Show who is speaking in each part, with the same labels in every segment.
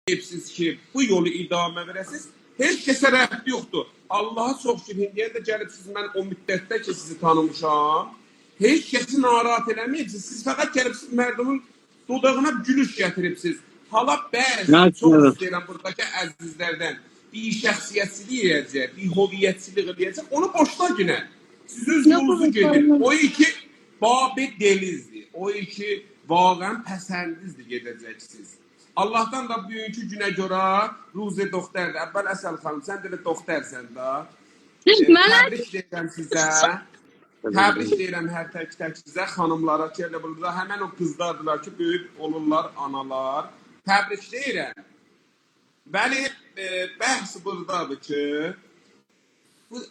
Speaker 1: deyibsiz ki, bu yolu idamə verəsiniz, heç kəsə rəhd yoxdur. Allaha çox şükür, indiyə də gəlibsiz, mən o müddətdə ki, sizi tanımışam, heç kəsi narahat eləməyibsiz, siz fəqət gəlibsiz, mərdumun dodağına gülüş gətiribsiz. Hala bəzi, çox istəyirəm buradakı əzizlərdən, bir şəxsiyyətsizlik eləyəcək, bir hoviyyətsizlik eləyəcək, onu boşda günə. Siz öz yolunuzu gedin. O iki babi delizdir, o iki vaqən pəsəndizdir gedəcəksiniz. Allah'tan da bugünkü günə görə Ruzi doktordur. Əvvəl Əsəl xanım, sən də doktorsən da. Təbrik deyirəm sizə. Təbrik deyirəm hər tək sizə, xanımlara ki, elə burada həmən o qızlardılar ki, böyük olurlar, analar. Təbrik deyirəm. Bəli, bəhs buradadır ki, bu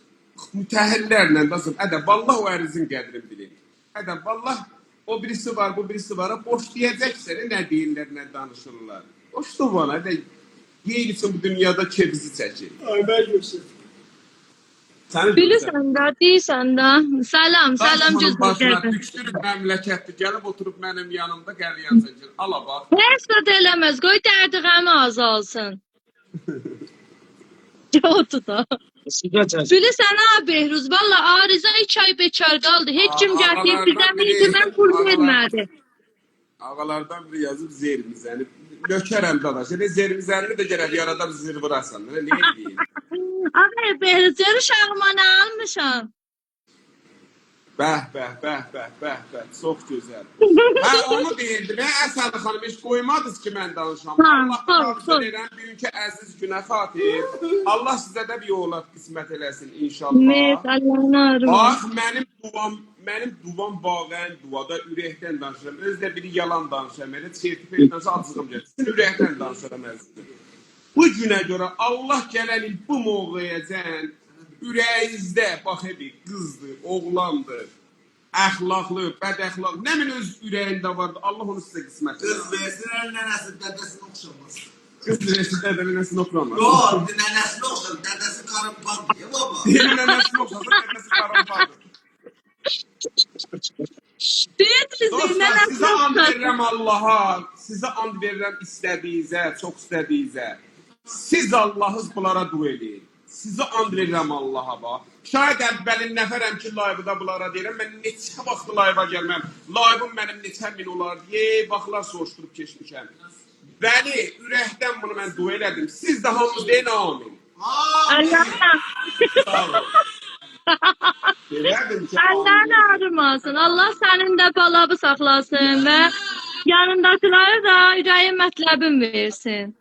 Speaker 1: mütəhillərlə, vallah o ərizin qədrini bilir. Vallah o birisi var, bu birisi var. Boş diyecekse ne deyirlər, nə danışırlar. Boşdu bana. Yeyil için bu dünyada kevizi çəkir.
Speaker 2: Ay, ben görsün.
Speaker 3: Bilirsən də, deyirsən də. Salam cüzdür.
Speaker 1: Düşdürüb məmləkətdir, gəlib oturub mənim yanımda qəliyan çəkir. Ala bax.
Speaker 3: Heç də eləməz, qoy dərdi qəmi azalsın. Yoxdur da. Bilirsən ha Behruz, valla Arıza 2 ay bekar qaldı. Heç kim gətirib bizdən bildi, mən pul vermədi.
Speaker 1: Ağalardan biri yazıb Zermizəni. Nökərəm dadaş. Zermizəni də gərək yaradan zir vurasan. Ne deyim?
Speaker 3: Ağay Behruz, yarışağıma nə almışam?
Speaker 1: Bəh. Çox gözəl. Onu deyirdim. Əsəl xanım, heç qoymadınız ki, mən danışam. Allah deyirəm, bugünkü əziz günə xatir. Allah sizə də bir yollar qismət eləsin inşallah. Bax, mənim duvam bağən duvada ürəkdən danışıram. Özdə biri yalan danışıram. Elə sertifikatınızı acığım gəlir. Sizin ürəkdən danışıram əzizdir. Bu günə görə Allah gələn il bu mövqeyəcən ürəyinizdə, bax edir, qızdır, oğlandır, əxlaqlı, bədəxlaq, nə min öz ürəyində vardır, Allah onu sizə qismət edir.
Speaker 2: Qız versin, nənəsi dədəsini oxşamaz.
Speaker 1: Qız versin, nənəsini oxşamaz.
Speaker 2: Yox, nənəsini oxşamaz, dədəsi qarınpadır, ya baba?
Speaker 1: Deyir, nənəsini oxşamaz, dədəsi qarınpadır. Dostlar, sizə and verirəm Allaha, sizə and verirəm istədiyinizə, çox istədiyinizə. Siz Allahız bunlara dua edin. Sizə and verirəm Allaha bax. Şayət əvvəlin nəfərəm ki, layvıda bunlara deyirəm, mən neçə vaxtı layva gəlməm, layvım mənim neçə min olar, baxlar soruşdurup keçmişəm. Bəli, ürəkdən bunu mən dua elədim. Siz də hamınız deyin, amin. Sağ olun.
Speaker 3: Allah'ın ağrımasın. Allah sənin də balabı saxlasın və yanındakilara da ürəyin mətləbin versin.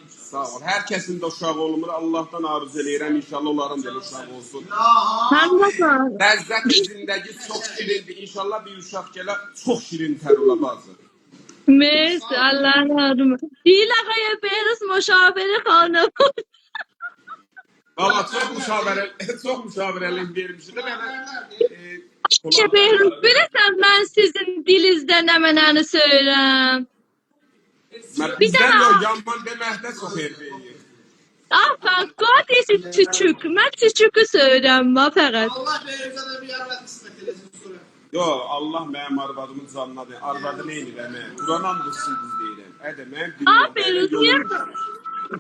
Speaker 1: Sağ ol. Hər kəsin də uşağı olmur. Allah'tan arzu eləyirəm. İnşallah onların da uşağı olsun. Ləzzət zindəgi çox şirindir. İnşallah bir uşaq gələ çox şirin tər ola bazı.
Speaker 3: Mersi, Allah'ın ağrımasın. Deyil ağaya Behruz müşaviri xanım.
Speaker 1: Valla çox müşavirəlik vermişdir.
Speaker 3: Behruz, bilirsən mən sizin dilinizdə nə mənəni söyləyirəm.
Speaker 1: Bizdən yox, yanman deməkdə çox erməyir.
Speaker 3: Afaq, qad esi küçük. Mən küçükü söyləyirəm fəqət.
Speaker 2: Allah Behruz'a da bir arvad qismət eləsin sonra.
Speaker 1: Yox, Allah mənim arvadımın canına deyir. Arvadı nə edirəm? Quran andısın biz deyirəm. Mən bilmirəm.
Speaker 3: Behruz, niyə?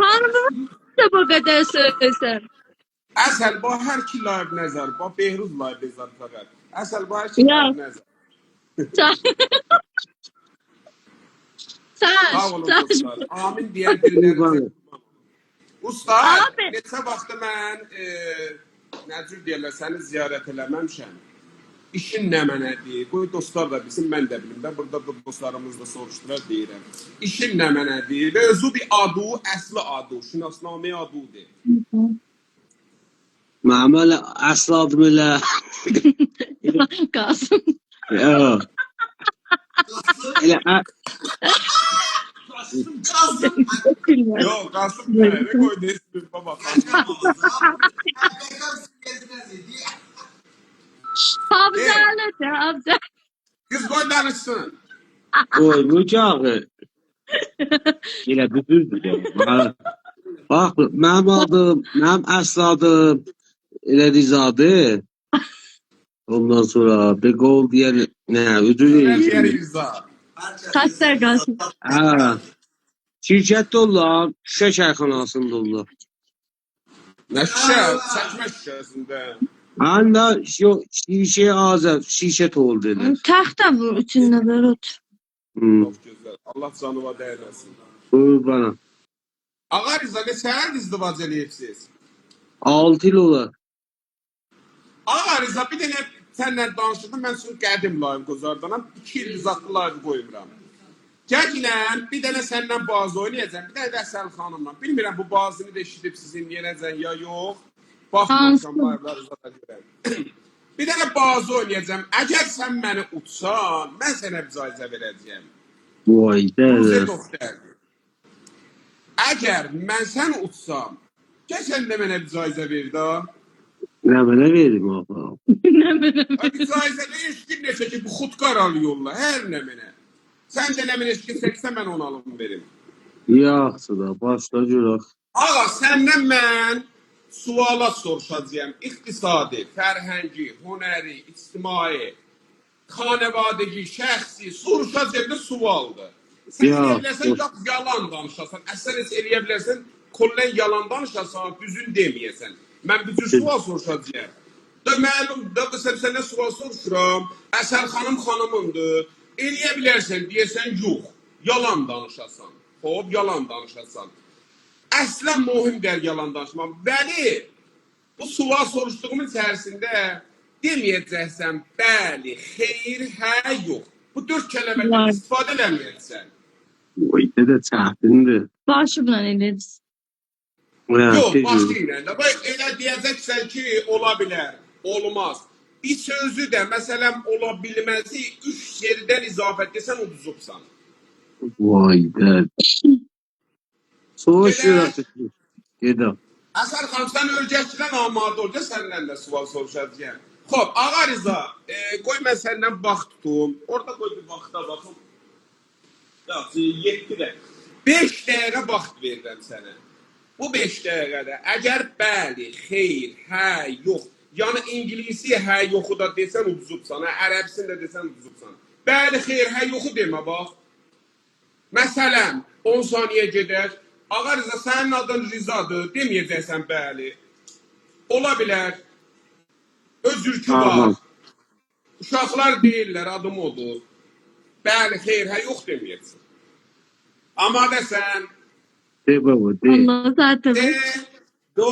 Speaker 3: Xanımın da bu qədər söyləyirsən.
Speaker 1: Əsəl, bu hər ki layıb nəzər. Bu Behruz layıb nəzər fəqət. Əsəl, bu hər ki layıb nəzər. Sağ olun dostlar. Amin deyər dillərinizi. Usta, neçə vaxtı mən nə cür deyərlər, səni ziyarət eləməmişəm. İşin nə mənədir? Qoy dostlar da bilsin, mən də bilim. Burada da dostlarımız da soruşdurar deyirəm. İşin nə mənədir? Və özü bir adı, əsli adı, şinasnamə adıdır.
Speaker 4: Məməl əsli adım elə.
Speaker 3: Qasım.
Speaker 4: Yox.
Speaker 1: Yox, Qasım mənə qoydu ismi baba.
Speaker 3: Havzalı.
Speaker 1: Kız qoy danışsın.
Speaker 4: Qoy, mücağı. Elə düzdür. Bax, mənim adım, mənim əsli adım elə Rizadır. Ondan sonra bir qol deyən, nə, üzr deyir.
Speaker 3: Xəstər Qasım.
Speaker 4: Şirkət dollar, şişə çayxanasında dollar.
Speaker 1: Nə şişə, çəkmə şişəsində.
Speaker 4: Həm də şişə azər, şişə tol deyirlər.
Speaker 3: Taxta bu içində Beyrut.
Speaker 1: Çox gözəl. Allah canıva dəyməsin.
Speaker 4: Buyur bana.
Speaker 1: Ağa Rıza, neçə izdivac eləyirsiniz?
Speaker 4: 6 il olar.
Speaker 1: Ağa Rıza, bir dənə sənlə danışırdım, mən sizin qədim layım qozardanam, 2 il zatlı layım qoymuram. Gələn, bir dənə səndən bazı oynayacağım, bir dənə də Əsən xanımla. Bilmirəm, bu bazını da eşidib sizin yenəcən ya yox. Baxmamışam, layımları zata görəm. Bir dənə bazı oynayacağım. Əgər sən məni utsan, mən sənə bir caizə verəcəyəm.
Speaker 4: Vay
Speaker 1: Ruzə
Speaker 4: də.
Speaker 1: doktor. Əgər mən sən utsam, keçən də mənə bir caizə ver də.
Speaker 4: Nə mənə verim ağa?
Speaker 1: Bir caizə də eşkin neçə ki, bu xudqaralı yolla, hər nə mənə. Sən də nə mənə eşkin çəksə, mən onu alım verim.
Speaker 4: Yaxşı da, başla görək.
Speaker 1: Ağa, səndən mən sualat soruşacağım. İqtisadi, fərhəngi, hünəri, ictimai, xanevadəgi, şəxsi, soruşacağım da sualdır. Sən
Speaker 4: Ya,
Speaker 1: eləyə bilərsən, yalan danışasan. Əslən heç eləyə bilərsən, kollən yalan danışasan, düzün deməyəsən. Mən bir cür sual soruşacağım. Da məlum, da səndən sual soruşuram. Əsən xanım xanımındır. Eləyə bilərsən, deyəsən, yox. Yalan danışasan. Hop, yalan danışasan. Əslən mühimdir yalan danışmaq. Bəli, bu sual soruşduğumun içərisində deməyəcəksən, bəli, xeyr, hə, yox. Bu 4 kələmədən istifadə eləməyəcəksən.
Speaker 4: Vay də çətindir.
Speaker 3: Başımla elədiniz.
Speaker 1: Yox, başqa ilə də. Elə deyəcəksən ki, ola bilər, olmaz. Bir sözü də, məsələn, ola bilməzi 3 yerdən izafət desən, uduzubsan.
Speaker 4: Vay də. Soğuş görək. Gedə.
Speaker 1: Əsən xanım, sən ölgəkdən amadə olca, səndən də sual soruşacağım. Xoş, Ağa Rıza, qoy mən səndən vaxt tutum. Orada qoy bir vaxta baxım. Yaxşı, 7 də. 5 dəqiqə vaxt verirəm sənə. Bu 5 dəqiqədə əgər bəli, xeyr, hə, yox, yəni İngilisi hə, yoxu da desən uduzubsan, ərəbsin də desən uduzubsan. Bəli, xeyr, hə, yoxu demə, bax. Məsələn, 10 saniyə gedək. Ağa Rıza, sənin adın Rızadır, deməyəcəksən bəli. Ola bilər. Özürkü var. Uşaqlar deyirlər, adım odur. Bəli, xeyr, hə, yox deməyəcəksən. Amadəsən.
Speaker 4: De baba, de.
Speaker 3: Allah zaten.
Speaker 1: De, do,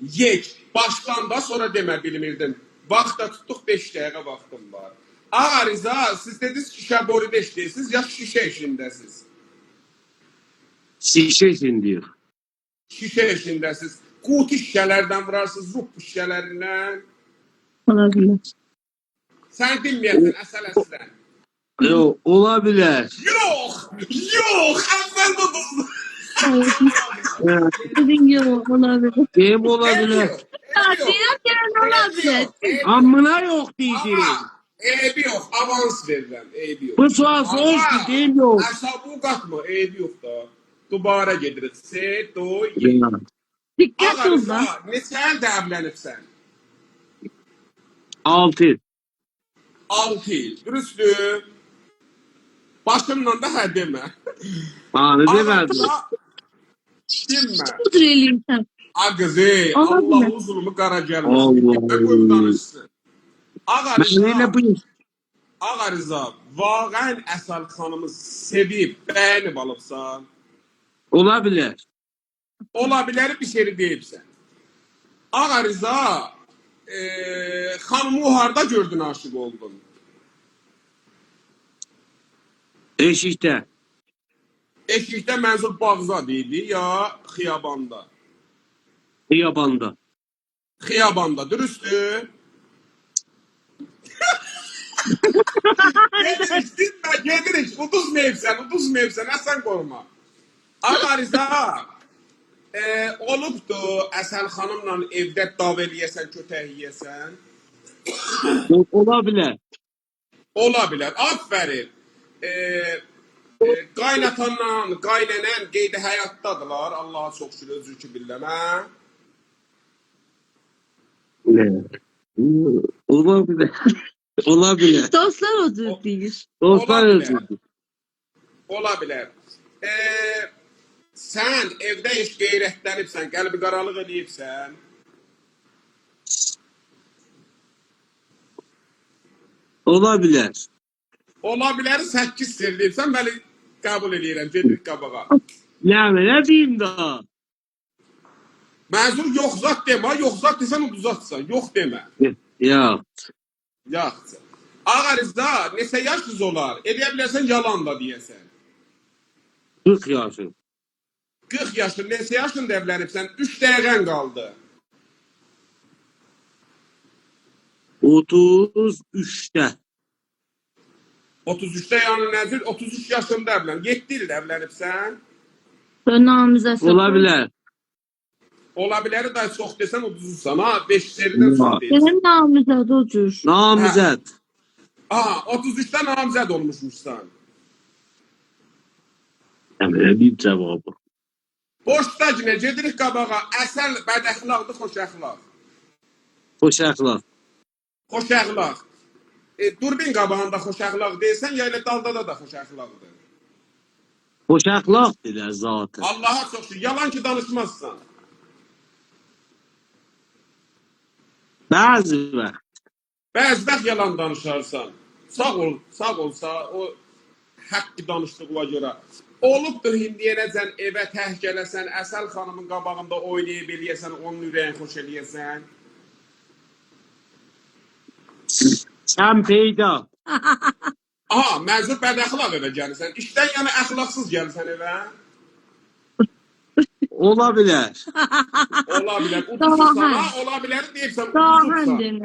Speaker 1: yek. Başdan da sonra demə bilmirdim. Vaxta tutduq 5 dəqiqə vaxtım var. Ağa Rıza, siz dediniz ki, şəboridə işləyirsiniz, ya şişə işindəsiniz?
Speaker 4: Şişə için deyir.
Speaker 1: Şişə işindəsiniz. Qutu şişələrdən vurarsınız, ruh şişələrindən.
Speaker 3: Olabilir.
Speaker 1: Sən dinməyəsən, əsəl əslən.
Speaker 4: Yox, ola bilər.
Speaker 1: Yox, yox, əvvəl budur.
Speaker 3: Dedin yok olabilir.
Speaker 4: Deyim ola bilər.
Speaker 3: Diyor ki olabilir.
Speaker 4: Amına yox deyir.
Speaker 1: Eybi yox, avans verirəm, eybi yox.
Speaker 4: Bu sual soğuş ki, deyim yox.
Speaker 1: Əsabı qatma, eybi yox da. Dubara gedirik. Se, do, ye.
Speaker 3: Dikkat
Speaker 1: Ağa
Speaker 3: ol
Speaker 1: Rıza,
Speaker 3: da.
Speaker 1: neçən də evlənibsən?
Speaker 4: 6 il.
Speaker 1: 6 il, dürüstü. Başımla da hə demə.
Speaker 4: Bana demədim.
Speaker 1: Demə.
Speaker 3: Kudur eləyim sən.
Speaker 1: Ağızı,
Speaker 3: Allah
Speaker 1: Allah
Speaker 3: bilir.
Speaker 1: uzunluğu qara
Speaker 4: Allah.
Speaker 1: gəlməsin. Ben qoyum danışsın. Ağa
Speaker 4: Mən elə bu
Speaker 1: Rıza, Ağa Rıza, vaqən Əsəl xanımı sevib, bəyənib alıbsan.
Speaker 4: ola bilər.
Speaker 1: Ola bilər bir şey deyibsən. Ağa Rıza, xanımı harda gördün, aşıq oldun?
Speaker 4: Eşikdə.
Speaker 1: Eşikdə mənzur Bağzad idi ya xiyabanda?
Speaker 4: Xiyabanda.
Speaker 1: Xiyabanda, dürüstü. Gedirik, dinmə, gedirik. Uduzmayıbsən, əsən qorma. Ağa Rıza, olubdu Əsən xanımla evdə dav eləyəsən, kötək yiyəsən?
Speaker 4: Ola bilər.
Speaker 1: Ola bilər, aferin. Qaynatanla, qaynənən qeydə həyatdadılar, Allaha çox şükür, özür ki billəmə.
Speaker 4: Ne? Ola bilər. Ola bilər.
Speaker 3: Dostlar özür deyir.
Speaker 4: Dostlar
Speaker 1: Ola bilər.
Speaker 4: özürdür.
Speaker 1: Ola bilər. Sən evdə heç qeyrətlənibsən, qəlbi qaralıq eləyibsən.
Speaker 4: Ola bilər.
Speaker 1: Ola bilər 8 sevdiyibsən, bəli qəbul eləyirəm, gedirik qabağa.
Speaker 4: Ne diyeyim daha?
Speaker 1: Mənzur yox zat demə, yox zat desən uduzatsan, yox demə.
Speaker 4: Ya.
Speaker 1: Yaxşı. Ağa Rıza, neçə yaşınız olar? Eləyə bilərsən yalan da deyəsən.
Speaker 4: 40 yaşım.
Speaker 1: 40 yaşın, neçə yaşında evlənibsən? 3 dəqiqən qaldı.
Speaker 4: 33'te.
Speaker 1: 33'də yəni nəzir, 33 yaşında evlən. 7 ildə evlənibsən.
Speaker 3: Namizəsi.
Speaker 4: Ola bilər.
Speaker 1: Ola biləri da çox desən uduzursan, ha? 5 seridən çox deyilsən.
Speaker 3: Benim namizədi o cür.
Speaker 4: Namizəd.
Speaker 1: Aha, 33'də namizəd olmuşmuşsan.
Speaker 4: Ne diyeyim cevabı?
Speaker 1: Boşda günə gedirik qabağa. Əsəl bədəxlaqdır, xoş əxlaq.
Speaker 4: Hoş əxlaq.
Speaker 1: Xoş əxlaq. Durbin qabağında xoş əxlaq deyilsən, ya elə dalda da xoş əxlaqdır.
Speaker 4: Hoş əxlaq dedilər zaten.
Speaker 1: Allaha çox şükür, yalan ki danışmazsan.
Speaker 4: Bəzi vaxt.
Speaker 1: Bəzi vaxt yalan danışarsan. Sağ ol, o haqqı danışdığına görə. Olubdur indiyənəcən evə təh gələsən, Əsəl xanımın qabağında oynayıb eləyəsən, onun ürəyin xoş eləyəsən.
Speaker 4: Sən peyda.
Speaker 1: Aha, mənzur bədəxlaq evə gəlirsən. İşdən yəni əxlaqsız gəlirsən evə.
Speaker 4: Ola bilər.
Speaker 1: Ola bilər, uduzursan, ha? Ola bilər deyibsən, uduzursan.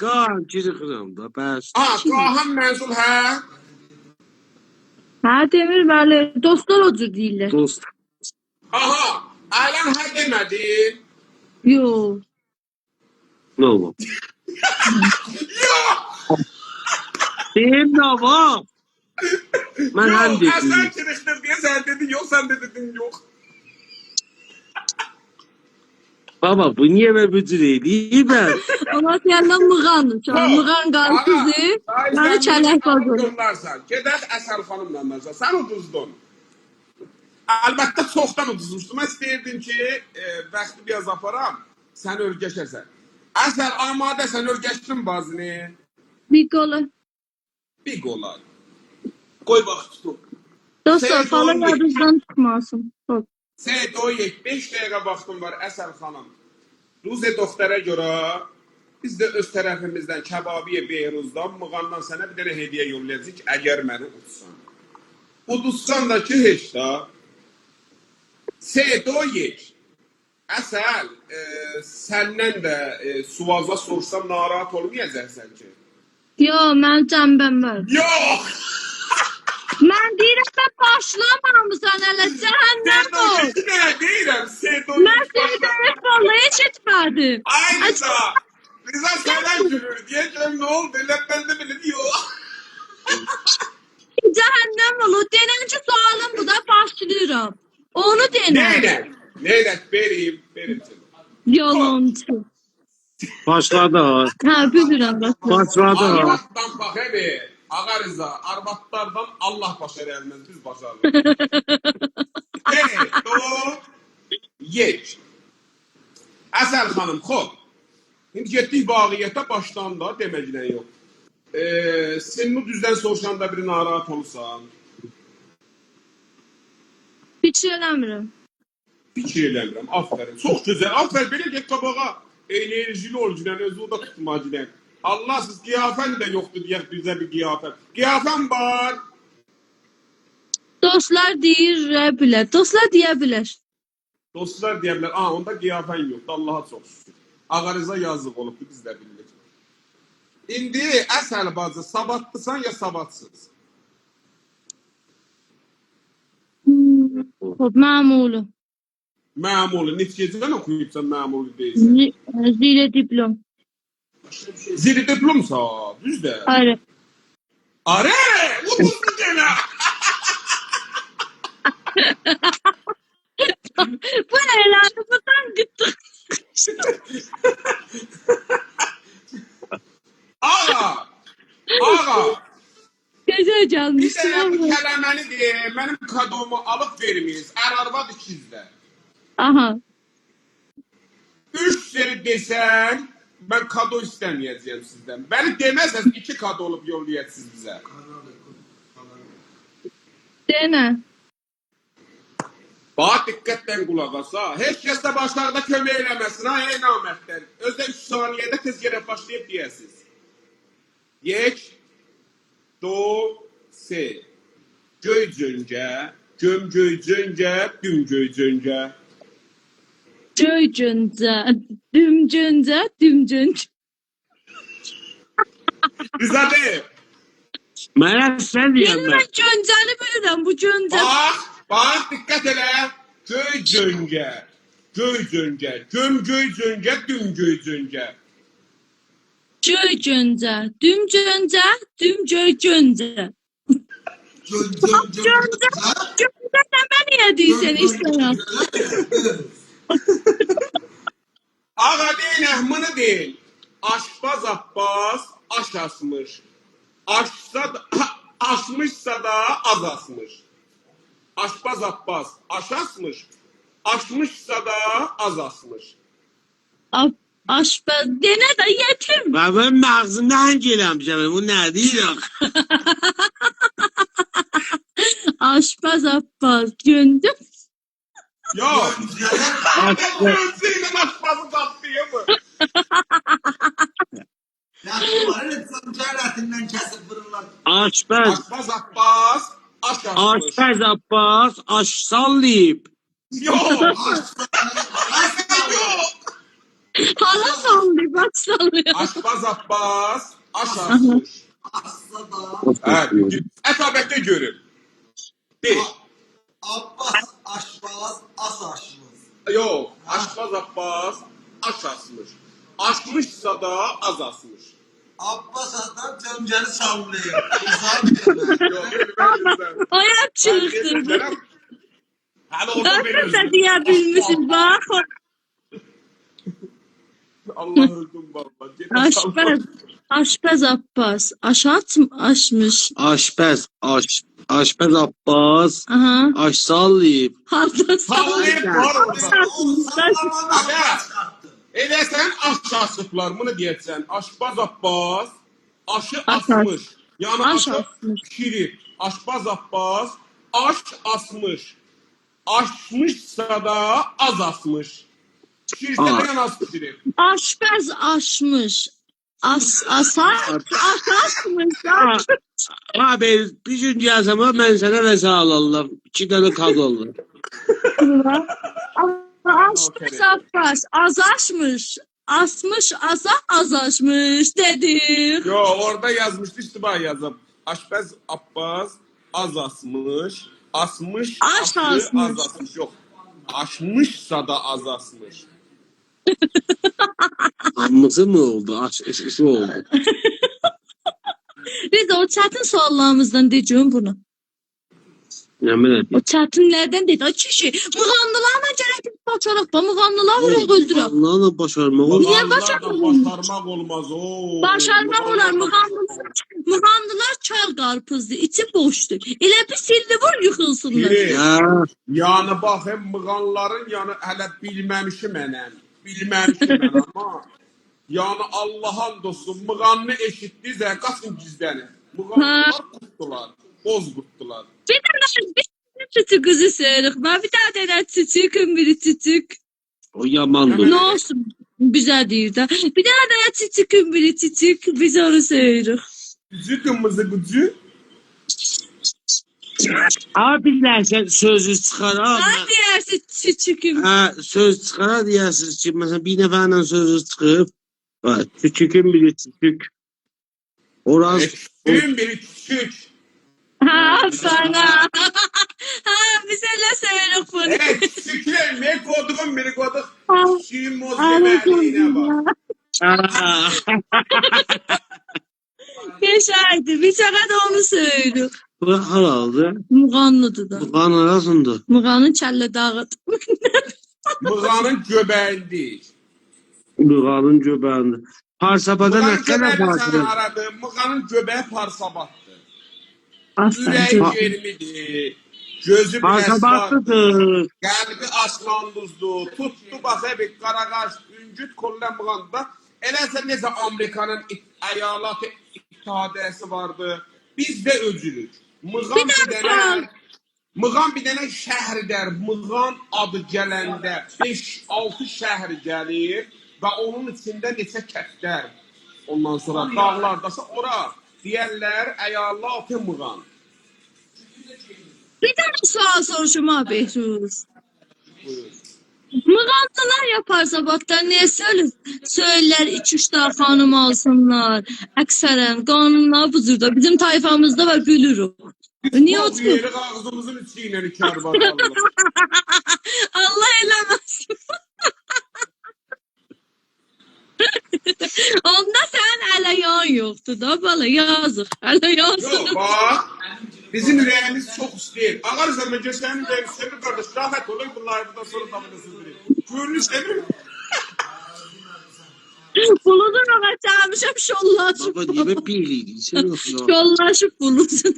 Speaker 4: Qahan kirixirəm da, bəs.
Speaker 1: Aha, qahan mənzur, hə?
Speaker 3: Hə demir, bəli. Dostlar o cür deyirlər.
Speaker 4: Dost.
Speaker 1: Aha, ələn hə demədin.
Speaker 3: Yox.
Speaker 4: Ne oldu? Deyim ne var? Ben hem
Speaker 1: Yox,
Speaker 4: dedim.
Speaker 1: Əsəl kirixdir deyə sən dedin, yox, sən de dedin, yox.
Speaker 4: Baba bu niye ve bücür değil ben?
Speaker 3: Ama senden mığan. Mığan qarpızı. Mənə çələk bazır.
Speaker 1: Gedək Əsəl xanımla danışaq. Sən uduzdun. Əlbəttə çoxdan uduzmuşdum. Mən istəyirdim ki, vaxtı biraz aparam, sən örgəşəsən. Əsəl, amadəsən, örgəşdin bazını.
Speaker 3: Bir qola.
Speaker 1: Bir qola. Qoy bax tutum.
Speaker 3: Dostlar, falan yadınızdan çıxmasın.
Speaker 1: Seyid Oyek, 5 dəqiqə vaxtım var Əsəl xanım. Ruze doktora görə biz də öz tərəfimizdən Kəbabiyə Beyruzdan, Mığandan sənə bir dənə hediyə yollayacaq əgər məni udsan. Uduzsan da ki, heç da. Seyid Oyek, Əsəl, səndən də suvaza sorsam narahat olmayacaqsən ki.
Speaker 3: Yox, mənim cəmbəm var.
Speaker 1: Yox!
Speaker 3: Mən deyirəm, mən başlamamısan hələ, cəhənnəm ol.
Speaker 1: Nə deyirəm, Seyid Oyek?
Speaker 3: Mən seni dönüb vallahi heç etmədim.
Speaker 1: Ay Rıza, Rıza sənən gülür deyə görüm nə oldu, elə mən də belə yox.
Speaker 3: Cəhənnəm ol, o denənci sualım bu da başlayıram. Onu denən.
Speaker 1: Neynək, vereyim seni.
Speaker 3: Yalancı.
Speaker 4: Başladı ha.
Speaker 3: Hə, bilirəm.
Speaker 4: Başladı ha.
Speaker 1: Arvatdan bax, evi. Ağa Rıza, arvatlardan Allah başarı elməz, biz başarırıq. Evet, o, yek. Əsəl xanım, xob. İndi getdik vaqiyyətə başdan da, deməklə yox. Senin düzdən soruşanda biri narahat olursan.
Speaker 3: Hiç eləmirəm.
Speaker 1: Fikir eləmirəm, aferin. Çox gözəl, aferin, belə get qabağa. Enerjili ol günən, özü o da tutma günən. Allahsız, qiyafən də yoxdur deyək bizə bir qiyafən. Qiyafən var.
Speaker 3: Dostlar deyir bilər. Dostlar deyə bilər.
Speaker 1: Dostlar deyə bilər, onda qiyafən yoxdur, Allaha çox şükür. Ağa Rıza yazıq olubdur, biz də bilirik. İndi Əsəl bacı, savadlısan ya savadsız?
Speaker 3: Məmulu.
Speaker 1: Məmulu, neçəcədən oxuyubsan məmulu deyilsən?
Speaker 3: Zirə diplom.
Speaker 1: Zili diplomsa, düzdür.
Speaker 3: Arı.
Speaker 1: Arı! Uduzdu gene!
Speaker 3: Bu ne lan? Buradan gittik.
Speaker 1: Ağa!
Speaker 3: Gece
Speaker 1: Bir
Speaker 3: gelmişsin
Speaker 1: dənə
Speaker 3: ama.
Speaker 1: kələməni deyim, mənim kadomu alıp vermeyiz. Ararvad ikizdə.
Speaker 3: Aha.
Speaker 1: 3 seri desən, mən kado istəməyəcəyəm sizdən. Bəni deməzsəz 2 kado olub yollayacaqsınız bizə.
Speaker 3: Dene.
Speaker 1: Bax, diqqətlə qulaq as ha. Heç kəs də başlarda kömək eləməsin ha, ey namətlər. Özdə 3 saniyədə tez yerə başlayıb deyəsiniz. Yek, do, se. Göy cöncə, göm göy cöncə, düm göy cöncə.
Speaker 3: Cöncə, dümcöncə, dümcöncə.
Speaker 1: Bizə de.
Speaker 4: Mənə sən
Speaker 3: Yəni
Speaker 4: deyəm
Speaker 3: mən göncəni bilirəm, bu göncə.
Speaker 1: Bax, diqqət elə. Göy cöncə, göy cöncə, göm göy cöncə, düm göy cöncə.
Speaker 3: Göy göncə, dümcöncə, dümgöy göncə. Göncə nə mən niyə deyirsən istəyəm?
Speaker 1: Ağa deyin, əhmını deyin. Aşbaz Abbas aş asmış. Aşmışsa da az asmış. Aşbaz Abbas aş asmış. Aşmışsa da az asmış.
Speaker 3: Aşbaz, denə də yetim.
Speaker 4: Mən mağzımda hangi eləmişəm, bu nə deyir?
Speaker 3: Aşbaz Abbas, göndüm.
Speaker 1: Yok. Senin aşbazı tatlıyor mu?
Speaker 2: Cərətindən kəsib vururlar.
Speaker 4: Aşpəz,
Speaker 1: Aşbaz Abbas aş asmış.
Speaker 4: Aşpəz Abbas aş sallayıb.
Speaker 1: Yok.
Speaker 3: Hala sallıyor, bak sallıyor.
Speaker 1: Aşbaz Abbas aş asmış.
Speaker 2: Asla da.
Speaker 1: Evet. Etabette görün. Bir.
Speaker 2: Abbas aşbaz, as aşmaz.
Speaker 1: Yok. Aşbaz Abbas aş asmış. Aşmışsa da az asmış.
Speaker 2: Abbas adam cömcəni sallayır. Uzaq demə.
Speaker 1: Yok. Ben
Speaker 3: Ayak çıktırdı.
Speaker 1: Hadi orada
Speaker 3: Nasıl da
Speaker 1: verirsin.
Speaker 3: diyebilmişsin bak.
Speaker 1: Allah öldüm baba.
Speaker 3: Aşpaz, Aşpaz Abbas. Aşmış.
Speaker 4: Aşpəz, Aşpəz Abbas
Speaker 3: Aha.
Speaker 4: aş sallayıb.
Speaker 3: Halda
Speaker 1: Sallayıp var orada.
Speaker 2: Sallamanı
Speaker 1: Elə sən aş asıblar, bunu deyəcəksən. Aşbaz Abbas aşı
Speaker 3: Aş
Speaker 1: asmış. Yəni
Speaker 3: Aş
Speaker 1: aşı
Speaker 3: asmış.
Speaker 1: pişirib. Aşbaz Abbas aş asmış. Aşmışsa da az asmış. Pişirsə də yəni az pişirib.
Speaker 3: Aşpaz aşmış. Asar. Asmış.
Speaker 4: Abi bir gün gəlsəm, mən sənə vəsə alalım. 2 dənə kado olur.
Speaker 3: Aşpaz Abbas azaşmış. Asmış asa azaşmış dedim.
Speaker 1: Yo, orada yazmışdı, istiba yazıb. Aşbaz Abbas az asmış. Asmış,
Speaker 3: Aş
Speaker 1: aşı
Speaker 3: asmış.
Speaker 1: az asmış. Yox. Aşmışsa da az asmış.
Speaker 4: Hamısı mı oldu? Aşkısı oldu.
Speaker 3: Biz o çətin suallarımızdan deyəcəyim bunu.
Speaker 4: Nə bileyim.
Speaker 3: O çətinlərdən deyil. O kişi, müğanlılarla gərək biz başaraq da, müğanlılar vuraq öldürək.
Speaker 4: Allah'la başarmaq olur.
Speaker 3: Niyə
Speaker 1: Başarmaq olmaz o.
Speaker 3: Başarmaq olar, müğanlılar çal qarpızdır, içi boşdur. Elə bir sildi vur yıxılsınlar.
Speaker 1: Biri,
Speaker 4: Ya,
Speaker 1: yani baxım, mığanların yani hələ bilməmişim mənəm. Bilməmişim mən ama. Yani Allah'ın dostu, mığanını eşitdiysə, qaçın gizlənin. Mığanlılar qutdular, boz qutdular.
Speaker 3: Bir dənə çiçik qızı söylədik. Mən bir dənə çiçikim, biri çiçik.
Speaker 4: o yamandır.
Speaker 3: Ne olsun bizə deyir də. Bir dənə çiçikim, biri çiçik. Biz onu söyləyirik.
Speaker 1: Gücü kırmızı gücü.
Speaker 4: Abilərsə sözü çıxara.
Speaker 3: Sən deyərsin çiçikim.
Speaker 4: Söz çıxara deyərsiniz ki, məsələn bir nəfərlə sözü çıxıb. Küçükün biri küçük. Orası
Speaker 1: Küçüğün biri küçük.
Speaker 3: Ha sana. Ha biz elə söyləyirik bunu.
Speaker 1: Evet, küçükler ne koduğun biri koduk. Küçüğün moz
Speaker 3: Anladım.
Speaker 1: yemeğine bak.
Speaker 3: Yaşaydı. Bir çağa da onu söyləyirik.
Speaker 4: bu halaldı.
Speaker 3: Muğanlıdır da.
Speaker 4: Bu qan arasındır.
Speaker 3: Muğanın kəllə dağıt.
Speaker 1: Mığanın göbeğindeyiz.
Speaker 4: Mığanın göbəyində. Parsabada nə
Speaker 1: Mığanın
Speaker 4: qədər
Speaker 1: göbeğini sen
Speaker 4: farklı.
Speaker 1: aradın. Mığanın göbeği parsabattı.
Speaker 3: Aslan.
Speaker 1: Ürək yermidir. Gözü biləsvar,
Speaker 4: Asabatlıdır.
Speaker 1: qəlbi aslanduzdur, tutdu baxa bir qaraqaş, üngüt kollamığanda, eləsə necə Amerikanın əyalat ittihadiyyəsi vardı, bizdə özülük. Mığan bir dənə şəhrdər, Mığan adı gələndə 5-6 şəhər gəlir və onun içində neçə kətlər. Ondan sonra dağlardasa ora deyərlər əyalat-ı Mığan.
Speaker 3: Bir tane sual soruşum ha Behruz.
Speaker 1: Buyur.
Speaker 3: Mıgantılar yapar sabahtan niye söyler 2-3 tane hanım alsınlar. Əksərən qanunlar buzurda. Bizim tayfamızda var gülürük. Niye
Speaker 1: Bu
Speaker 3: otur?
Speaker 1: yeri ağzımızın içiyle kərbar Allah.
Speaker 3: Allah eləməsin. Onda sen hələ yan yoktu da bala yazıq. Hələ yansın.
Speaker 1: Yok bak. Bizim ürəyimiz çox istəyir. Ağarsan mən göstərim ürəyimi sevir qardaş. Rahət olun bunları buradan sonra davranırsınız biri. Gönlü sevir.
Speaker 3: Buludun ona çağırmışam şollaşıp.
Speaker 4: Baba niye ben birliydi? Sen yok ya.
Speaker 3: Şollaşıp buludun.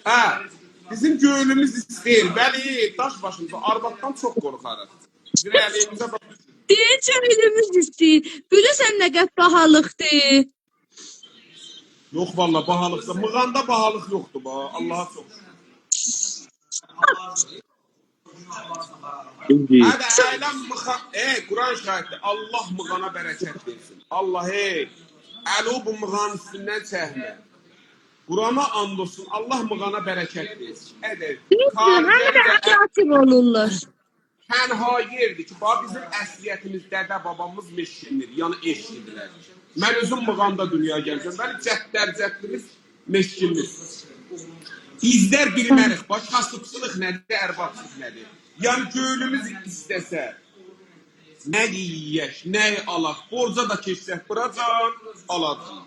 Speaker 1: Ha, bizim gönlümüz istəyir. Bəli, daş başımıza arvaddan çox qorxarıq. Bizim əliyimizə bak.
Speaker 3: Deyəcəm elimiz istəyir. Bilirsən nə qədər bahalıqdır.
Speaker 1: Yox valla bahalıqsa. Mığanda bahalıq yoxdur ba. Allah'a çox.
Speaker 4: Şimdi
Speaker 1: Hadi ailem mıhan. Kur'an şahitli. Allah mığana bərəkət versin. Allah Əli bu mığanın üstündən çəkmə. Qurana and olsun. Allah mığana bərəkət versin. Ədə.
Speaker 3: Hələ də kreativ olurlar.
Speaker 1: Tənha yerdir ki, bizim əsliyyətimiz, dədə babamız meşkindir, yəni eşkidilər. Mən özüm mığanda dünyaya gəlmişəm. Bəli, cəddimiz meşkindir. İzlər bilmərik, kasıbçılıq nədir, ərbabçılıq nədir? Yəni gönlümüz istəsə, nə yiyək, nə alaq, borca da keçsək, buracan, alacaq.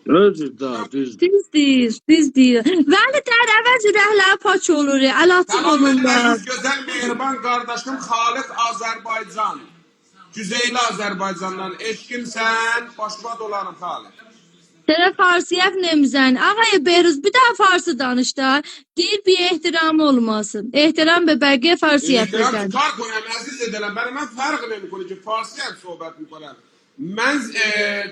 Speaker 4: özür da düz.
Speaker 3: Düzdür. Vəli tərəvəz ürəkləri paç olur, əlatıq
Speaker 1: Tamam,
Speaker 3: olurlar.
Speaker 1: mənim gözəl mehriban qardaşım Xalid Azərbaycan. Güzeyli Azərbaycandan eşkimsən, başqa dolanım Xalid.
Speaker 3: Sənə Farsiyev nemizən. Ağay Behruz bir daha Farsı danış da. Deyir bir ehtiramı olmasın. Ehtiram və bəqiyə Farsiyev
Speaker 1: İhtiram
Speaker 3: desən.
Speaker 1: çıkar koyam, əziz edələm. Mən fərq eləmi konuşum, Farsiyəm söhbət mikonəm. Mən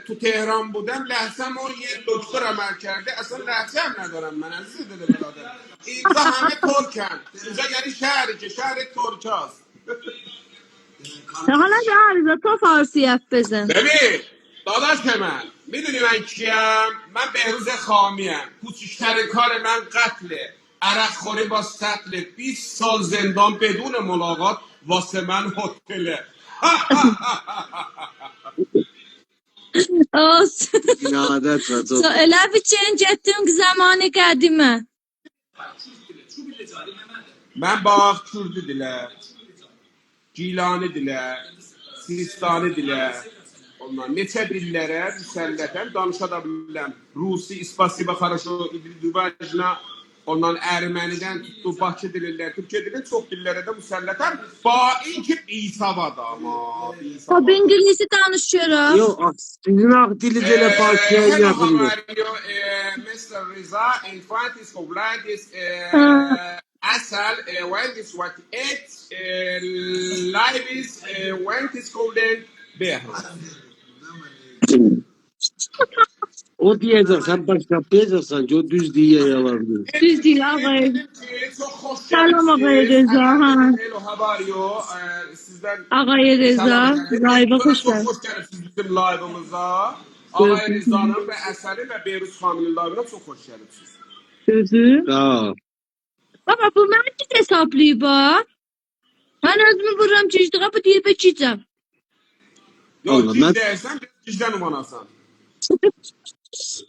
Speaker 1: tu Tehran budəm, ləhsəm o yer doktor əməl kərdi. Əsən ləhsəm nədərəm mən, əziz edələm birader. İnca həmə Torkən. İnca gəli şəhəri ki, şəhəri Torkaz.
Speaker 3: Hala da arıza to Farsiyev bezən.
Speaker 1: Bebi, dadaş hemen. Midini mən kiyəm, mən Behruzə xamiyəm. Kuçuştərin kar mən qətli. Ərəq xori با سطل 20 سال زندان بدون ملاقات واسه من هتله.
Speaker 3: Olsun.
Speaker 4: İnadet var. Çok.
Speaker 3: Elə bir change etdin ki zamanı qədimə.
Speaker 1: Mən bax Kürdü dilə, Gilani dilə, Sistani dilə, ondan neçə dillərə müsəllətəm, danışa da biləm. Rusi, İspasiba, Xaraşo, İdrivajna, ondan Ermənidən tutdu, Bakı dililər, Türkiyə dililər, çox dillərə də müsəllətəm. Bain ki, İsa var da ama.
Speaker 3: O İngilisi danışıyorum.
Speaker 4: Yok sizin ak dili de Bakı'ya
Speaker 1: Hello,
Speaker 4: yakındır.
Speaker 1: how are you? Mr. Riza, in fact, is Kovladis, Asal, when this what it, live is, when this golden bear.
Speaker 4: O diyecek sen başka yapacaksan o düz diye yalandı.
Speaker 3: Düz değil ağay.
Speaker 1: Çok hoş
Speaker 3: Selam ağay Reza. Ha.
Speaker 1: Hello, how are you? Sizden
Speaker 3: Ağay Reza. Live'a hoş
Speaker 1: Çok
Speaker 3: geldin.
Speaker 1: hoş geldiniz bizim live'ımıza. Ağay Riza'nın ve Əsəlin ve Beyruz xanımın live'ına çok hoş geldiniz.
Speaker 3: Sözü.
Speaker 4: Sağ ol.
Speaker 3: Baba bu mən ki hesablayıb ha. Mən özümü vururam cicdiğə bu deyir becicəm.
Speaker 1: Yok,
Speaker 4: Allah, ben-
Speaker 1: gizləyirsən, gizlən umanasan.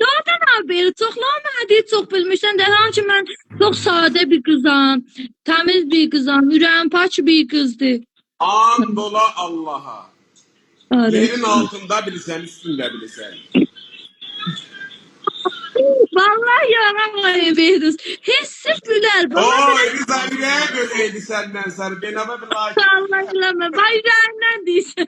Speaker 3: Zaten abi çoxlanmadı, çox bilmirsən də hansı ki mən çox sadə bir qızam, təmiz bir qızam, ürəyim paç bir qızdır.
Speaker 1: And ola Allah'a.
Speaker 3: Arı.
Speaker 1: Yerin altında bilirsən, üstündə bilirsən.
Speaker 3: Vallahi yalan var Behruz. Hissi gülər.
Speaker 1: Oy, Riza ürəyə gözəydi səndən sarı. Benava bir like.
Speaker 3: Vallahi eləmə. Bayrağından deyirsən.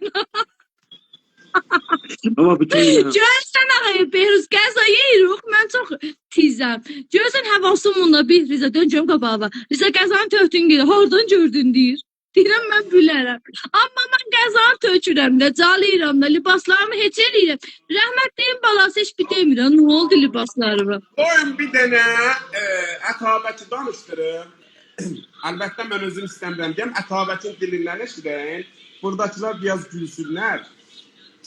Speaker 4: Ama bütün ya.
Speaker 3: Görsən ağayı Behruz qəza yeyirik. Mən çox tizəm. Görsən havasımla bir Riza döncəm qabağa. Riza qəzanı tökdün gedir. Hardan gördün deyir. Deyirəm mən bilərəm. Amma mən qəzanı tökürəm də, calayıram da, libaslarımı heç eləyirəm. Rəhmətliyim balası heç bir demirəm. Nə oldu libaslarıma?
Speaker 1: Qoyun bir dənə ətabəti danışdırım. Əlbəttə mən özüm istəmirəm deyəm. Ətabətin dilindən eşidəyin. Buradakılar biraz gülsünlər.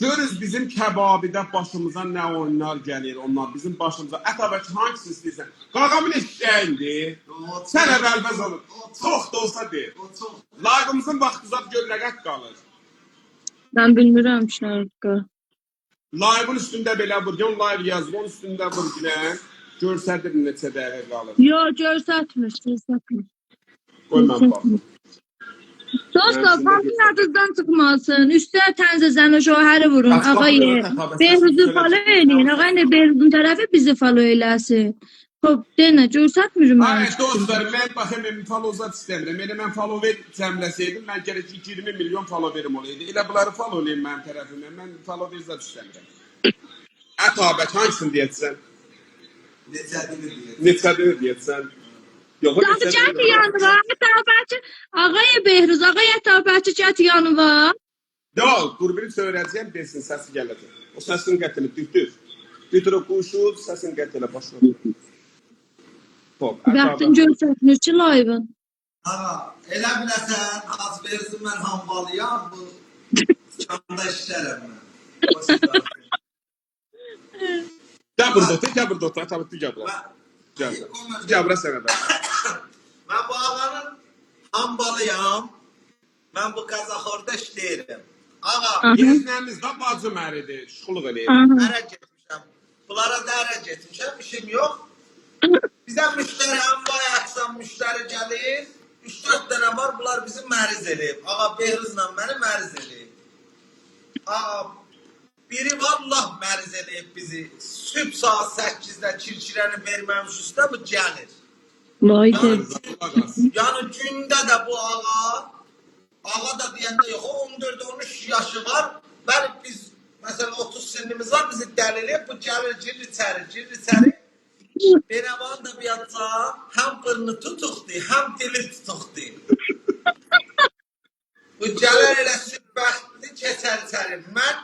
Speaker 1: Görürüz bizim kəbabidə başımıza nə oyunlar gəlir onlar bizim başımıza. Ətabət hangisini istəyirsən? Qağamın eşşəyindir. Sən əvvəlbəz olur. Çox da olsa deyil. Laygımızın vaxtı zat gör nə qət qalır.
Speaker 3: Mən bilmirəm şarkı.
Speaker 1: Laygın üstündə belə vur. Yon layg yazır. Onun üstündə vur bilən. Görsədir neçə dəqiqə qalır.
Speaker 3: Yo, görsətmir, görsətmir.
Speaker 1: Qoy mən baxım.
Speaker 3: Dostlar, fanın adından çıxmasın. Üstə tənzəzəni şöhəri vurun. Ağayı, Behruz'u falo eləyin. Ağay nə Behruz'un tərəfi bizi falo eləsin. Hop, denə, görsətmirim mən.
Speaker 1: Hayır dostlar, mən baxım, falozat istəmirəm. Elə mən falo cəmləsəydim, mən gərək 20 milyon falo verim olaydı. Elə bunları falo eləyim mənim tərəfimdən. Mən falo zat istəmirəm. Ətabət, hangisini deyətsən? Neçədini deyətsən? Yox,
Speaker 3: Zadı gəti yanı var, ətabətçi. Ağay Behruz, ağay ətabətçi gəti yanı var.
Speaker 1: Yox, qurbini söyləyəcəyəm, desin, səsi gələcək. O səsini gətirir, dütür. Dütür o quşu, səsini gətirir, başla. Hop,
Speaker 3: Bəxtin görsətmir ki, laybın.
Speaker 2: Ağa, elə biləsən, az verirsin mən hambalıyam, bu sıçanda işlərəm mən.
Speaker 1: Gəl burada otur, Ətabət, gəl bura. Gəl bura sənə də.
Speaker 2: Mən bu ağanın hambalıyam, mən bu Qazaxorda işləyirəm. Ağa,
Speaker 1: Yeznəmiz də bacım əridir, şuxuluq eləyir.
Speaker 2: ərə getmişəm, bunlara da ərə getmişəm, işim yox. Bizə müştəri hambaya açsam, müştəri gəlir, 3-4 dənə var, bunlar bizi məriz eləyib. Ağa, Behruzla məni məriz eləyib. Ağa, biri vallah məriz eləyib bizi. Sübh saat 8-də kirkirəni verməmiş üstə bu gəlir.
Speaker 3: Vaydı.
Speaker 2: Yəni gündə də bu ağa da deyəndə yox, o 14-13 yaşı var. Bəli biz, məsələn 30 sinimiz var, bizi dəliləyib, bu gəlir, girir içəri. Benevan da bir atsa, həm qırını tutuqdur, həm dili tutuqdur. Bu gəlir elə sübbəxtli keçər içəri. Mən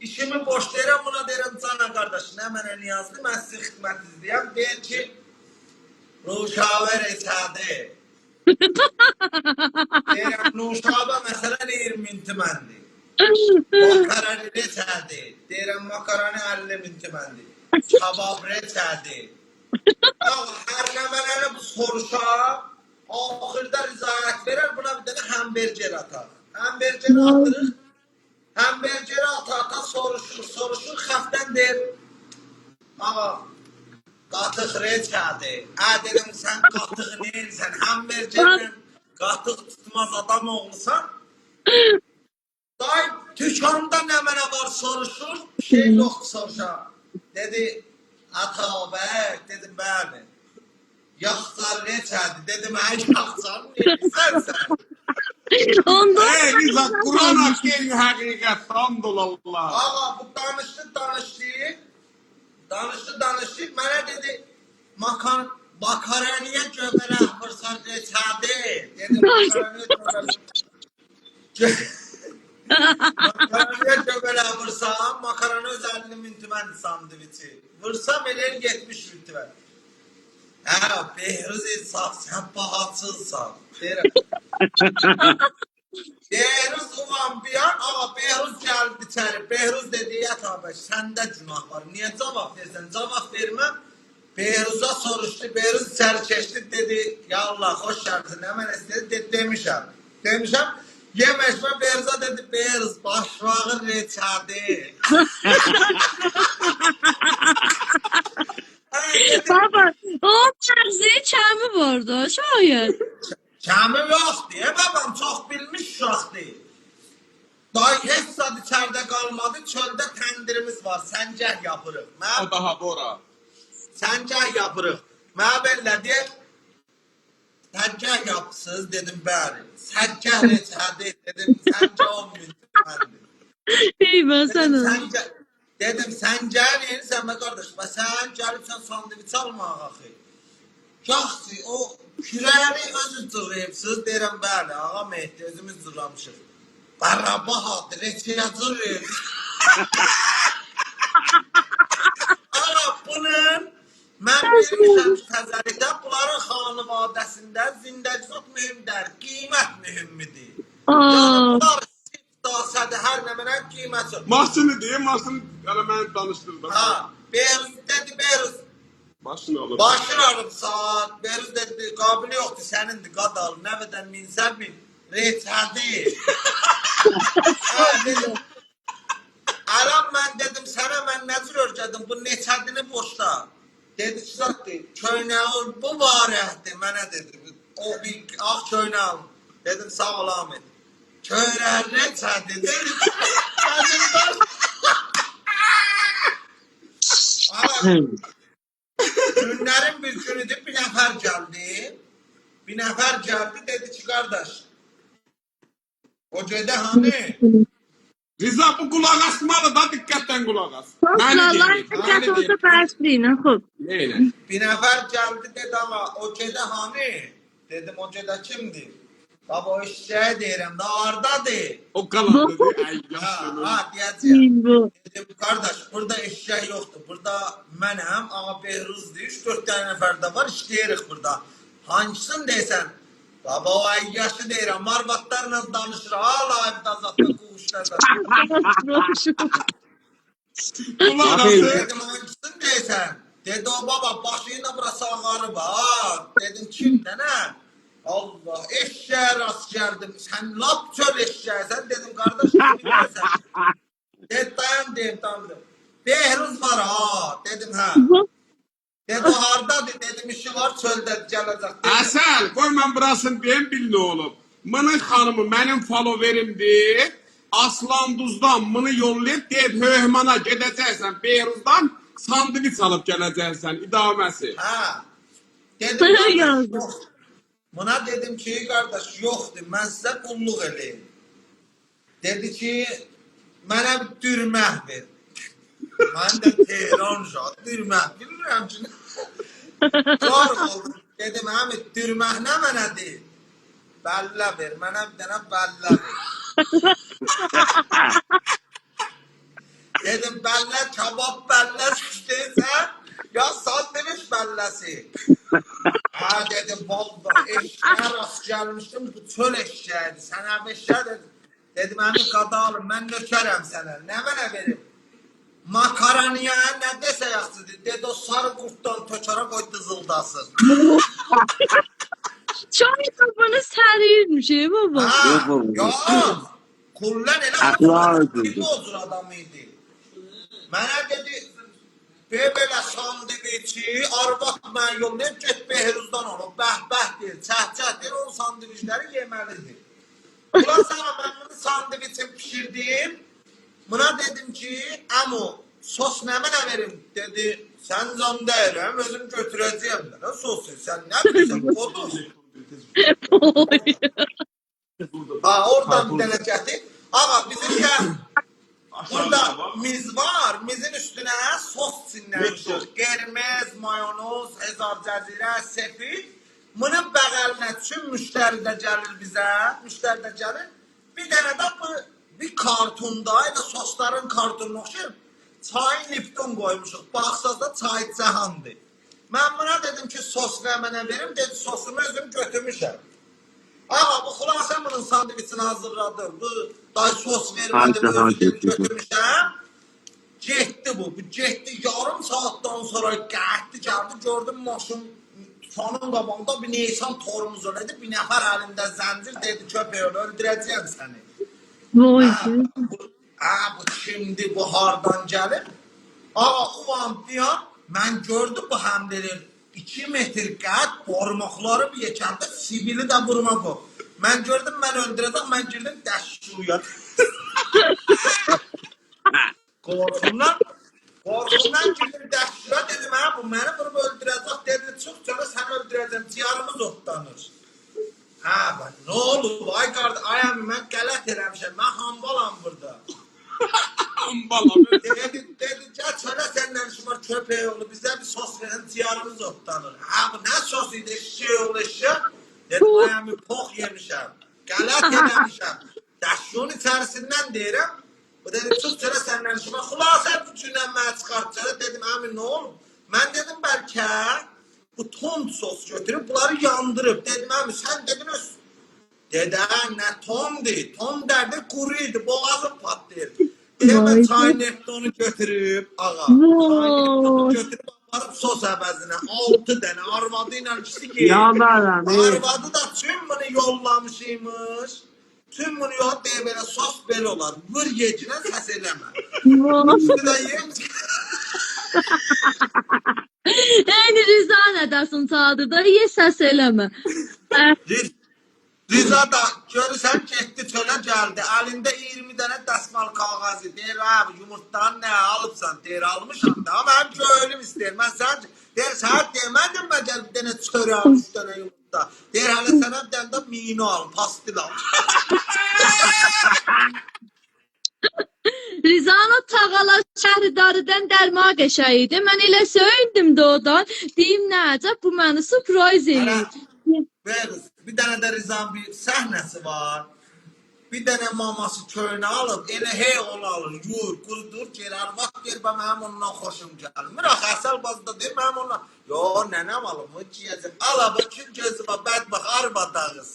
Speaker 2: işimi boşlayıram, buna deyirəm, cana qardaş, nə mənə niyazlı, mən sizin xidmət izləyəm, deyir ki, Nuşabə reçədi. Deyirəm, Nuşabə məsələn 20 tüməndir. Makarani reçədi. Deyirəm, makarani 50 tüməndir. Kabab reçədi. Hər nə mənə bu soruşa, axırda rizayət verər, buna bir dənə həmberger atar. Həmbergeri atırıq. Həmbergeri ata soruşur, xəfdən deyir, ağa, qatıq reçədi. Dedim, sən qatıq neyirsən, həmbergerlə qatıq tutmaz adam oğlusan. Day, tükanda nə mənə var soruşur, şey yoxdur soruşa. Dedi, Atabək, dedim, bəli. Yaxçar reçədi, dedim, yaxçar neyirsən sən?
Speaker 3: Ondan
Speaker 1: İzzət, Quran haqqı həqiqət, hamdulillah.
Speaker 2: Ağa, bu danışdı, mənə dedi, makaraniyə göbələk vursan reçədi. Dedim, makaraniyə göbələk vursam, makarani öz 50 min tüməndir sandviçi. Vursam eləyir 70 min tümən. Behruz insaf, sən bahatsızsan. Deyirəm. Behruz ulan bir an, Behruz gəldi içəri. Behruz dedi, Ətabək, səndə günah var. Niyə cavab versən? Cavab verməm. Behruz'a soruşdu. Behruz içəri keçdi, dedi, ya Allah, xoş gəldin. Həmən istedi, dedi, demişəm. Yeməşmə Behruz'a dedi, Behruz, başvağı reçədi.
Speaker 3: baba, o tərziyi kəmi var da, şayət.
Speaker 2: Kəmi yoxdur, babam çox bilmiş uşaqdır. Day heç zad içəridə qalmadı, çöldə təndirimiz var, səncəh yapırıq.
Speaker 1: O daha bora.
Speaker 2: Səncəh yapırıq. Mənə belə deyək, səncəh yapsınız, dedim, bəli. Səncəh reçədi, dedim, səncəh 10 min tüməndir.
Speaker 3: Eyvah sana.
Speaker 2: Dedim sen gəlirsən mə qardaş, və sən gəlibsən sandviç almağa axı. Yaxşı, o kürəni özü cırıyıbsınız, deyirəm bəli, ağa Mehdi özümüz cırlamışıq. Qarabahadır, reçiyə cırıyıb. Ağa bunun, mən bilmişəm ki, təzəlikdə bunların xanıvadəsində zindəcizot mühümdür, qiymət mühümmidir. Yəni bunlar siftasədir, hər nə mənə qiymət çox.
Speaker 1: Maşını deyim, maşını elə məni danışdırdı.
Speaker 2: Ha, Behruz dedi, Behruz.
Speaker 1: Başını alıb.
Speaker 2: Başını alıb saat, Behruz dedi, qabili yoxdur, sənindir, qadal, nə qədər minsən min, reçədir. Ha, dedim. Aram mən dedim, sənə mən nəcür örgədim, bu neçədini boşda. Dedi ki, zaten köynəğin bu barəhdir, mənə dedi. O bir ağ köynəğin. Dedim, sağ ol Ahmet. Köynəğin neçədir, dedi. Günlərin bir günüdür, bir nəfər gəldi. Bir nəfər gəldi, dedi ki, qardaş, o cədə hani?
Speaker 1: Rıza bu kulak asmalı da dikkatten kulak as.
Speaker 3: Allah dikkat olsa başlayın. Xub.
Speaker 1: Neyle?
Speaker 2: Bir nəfər gəldi, dedi, ama o cədə hani? Dedim, o cədə kimdir? Baba, o işçiyə deyirəm, da hardadır?
Speaker 1: O kalan dedi. Ay yaşlı.
Speaker 2: Ha, deyəcəyəm.
Speaker 3: Bu.
Speaker 2: Dedim, qardaş, burada eşək yoxdur. Burada mənəm, ağa Behruzdur, 3-4 dənə nəfər də var, işləyirik burada. Hangisini deysən? Baba, o ayyaşı deyirəm, marvatlarla danışır, hala evdə azatda quşlarda.
Speaker 1: Kulak as.
Speaker 2: Dedim, hangisini deysən? Dedi, o baba, başıyla burası ağarıb, ha. Dedim, kimdə, nə? Allah, eşəyə rast gəldim. Sən lap çöl eşəyəsən. Dedim, qardaş, kimi deyəsən? Dedi, deyim. Behruz var, ha. Dedim, hə. Dedi, hardadır? Dedim, işi var, çöldə gələcək.
Speaker 1: Asel, koy ben burasını diyeyim bil ne olup. Mının hanımı benim faloverimdir. Aslanduz'dan mını yollayıp deyip Höhman'a gideceksen Behruz'dan sandviç alıp geleceksen idaməsi.
Speaker 2: Hə. Dedim,
Speaker 3: Sana
Speaker 2: qardaş,
Speaker 3: yazdım.
Speaker 2: yox. Buna dedim ki, qardaş, yoxdur, mən sizə qulluq eləyim. Dedi ki, mənə bir dürməh ver. Mən də Tehran şad, dürməh bilmirəm ki. Zor oldu. Dedim, həmi dürməh nə mənə deyil? Bəllə ver, mənə bir dənə bəllə ver. Dedim, bəllə, kabab bəllə istəyirsən, ya sandviç bəlləsi. Ha dedim, valla eşeğe rast gelmiştim, bu çöl eşeğiydi. Sen abi eşeğe dedim. Dedim, əmin qadalım, mən nökərəm sənə, nə mənə verim? Makaroniya nə desə yaxşıdır. Dedi, o sarı qurtdan tökərə qoy dızıldasın.
Speaker 3: Çay kafanı sərirmiş baba.
Speaker 2: Ha,
Speaker 4: Yox, oğlum.
Speaker 2: yox. Kullen elə
Speaker 4: Əxlaq
Speaker 2: bir bozur adam idi. Mənə dedi, belə sandviçi, arvad mən yollayıb, get Behruzdan olub, bəh deyir, çəh deyir, o sandviçləri yeməlidir. Ulan sana mən bunu sandviçi pişirdim, buna dedim ki, əmu, sos nə mənə verim? Dedi, sən zan deyirəm, özüm götürəcəyəm də, sosu, sən nə bilirsən, odur. Ha, oradan bir dənə gətir. Ağa, bizim gəl. Burada miz var, mizin üstüne sos sinirmişik. Qermez, mayonuz, Hezar Cəzirə, sefil. Bunun bəğəlinə üçün müştəri də gəlir bizə. Müştəri də gəlir. Bir dənə də bir kartunda, elə sosların kartonuna oxşayır. Çayın Lipton qoymuşuq. Baxsaz da çay cəhandır. Mən buna dedim ki, sos nə mənə verim. Dedi, sosumu özüm götürmüşəm. Ağa, bu xülasə bunun sandviçini hazırladım. Bu day sos vermədim, özüm götürmüşəm. Getdi bu. Bu getdi yarım saatdan sonra gəldi, gördüm maşın tutanın qabağında bir Nisan torumuz ölədi. Bir nəfər əlində zəncir dedi, köpək öldürəcəyəm səni.
Speaker 3: Vay.
Speaker 2: Bu kimdir, bu hardan gəlir? Ağa, ulan diyan, mən gördüm bu həmdirir. 2 metr qəd, barmaqları bir yekəndə, sibili də buruma qoy. Mən gördüm, mən öldürəcəm, mən girdim, dəşşuya. Qorxumdan girdim, dəşşuya dedim, hə, bu məni vurub öldürəcək, dedi, çox canı sən öldürəcəm, ciyarımız otlanır. Hə, nə olub, ay qardı, ay əmi, mən qələt eləmişəm, mən hambalam burada. Akciğerimiz otlanır. Abi ne sosuydu şey oluşu? Dedim
Speaker 3: Puh.
Speaker 2: ayağımı pox yemişim. Galat yemişim. Daşyonun içerisinden derim. Bu dedi tut söyle senden şuna. Xülasə bütündən mənə çıxartacaq. Dedim əmin ne olur? Ben dedim belki bu ton sos götürüp bunları yandırıp. Dedim əmin sen dedin öz. Deden ne tomdu? Tom derdi kuruydu. Boğazım patlayır. Hemen
Speaker 3: Vay.
Speaker 2: çaynekte onu götürüp ağa. Çaynekte onu
Speaker 3: Vay.
Speaker 2: götürüp aparıp sos əvəzinə 6 dənə arvadıyla ikisi ki.
Speaker 4: Yalvarıram.
Speaker 2: Arvadı da tüm bunu yollamışıymış. Tüm bunu yollayıp diye böyle sos belə olar. Vır yecinə səs eləmə.
Speaker 3: Vay.
Speaker 2: Üstü də yiyip
Speaker 3: Yani Rıza ne dersin çadırda? Ye səs eləmə.
Speaker 2: Rıza da görürsən getdi çölə gəldi. Əlində 20 dənə dəsmal kağızı. Deyir abi yumurtdan ne alıbsan? Deyir almışam da ama hem köylüm istəyir. Mən sən deyir sən demədim mən gəl bir dənə çörə al 3 dənə yumurta. Deyir hələ sənə bir dənə də mino al, pastil al.
Speaker 3: Rizano Tağala Şəhridarıdan dərma qəşəyidir. Mən elə söyündim doğudan. Deyim nə əcəb bu məni surprise eləyir.
Speaker 2: Veririz. Bir dənə də Rizan bir səhnəsi var. Bir dənə maması köyünə alıb, elə hey onu alır, yur, qurudur, gelir, vaxt deyir, ben mənim ondan xoşum gəlir. Mıraq, əsəl bazda deyir, mənim ondan, yo, nənəm alım, o ciyəcəm, ala, bu kim gözü var, bədbax, arba dağız.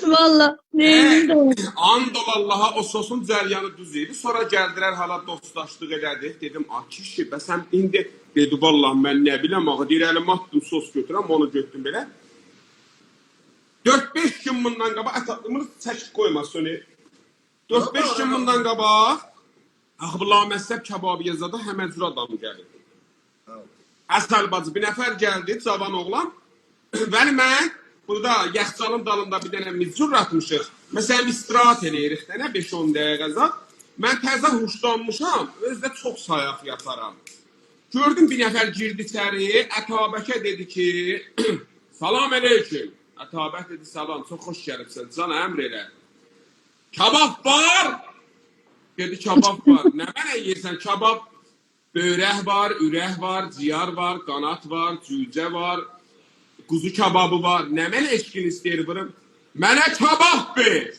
Speaker 3: Valla neyim de.
Speaker 1: Andol Allaha o sosun cəryanı düz idi. Sonra gəldilər hala dostlaşdıq elədik. Dedim, a kişi, sən indi dedi, vallahi mən nə biləm, ağa, deyir, əlimə atdım sos götürəm, onu götürdüm belə. 4-5 gün bundan qabaq ətatlımız çəkib qoymasın. 4-5 gün bundan qabaq Axbıla Məzhəb Kəbabiyyəzada həməcür adam gəlir. Əsəl bacı bir nəfər gəldi, cavan oğlan. Bəli mən burada yaxçalın dalında bir dənə mizcur atmışıq. Məsələn istirahat eləyirik dənə 5-10 dəqiqə. Mən təzə huşlanmışam, özdə çox sayaq yaparam. Gördüm bir nəfər girdi içəri, Ətabəkə dedi ki, salam aleyküm. Ətabək dedi, salam, çox xoş gəlibsən, can əmr elə. Kabab var. Dedi, kabab var. Nə mənə yeyirsən? Kabab, böyrək var, ürək var, ciyar var, qanat var, cücə var, quzu kababı var. Nə mənə eşkin istəyir bırım? Mənə kabab ver.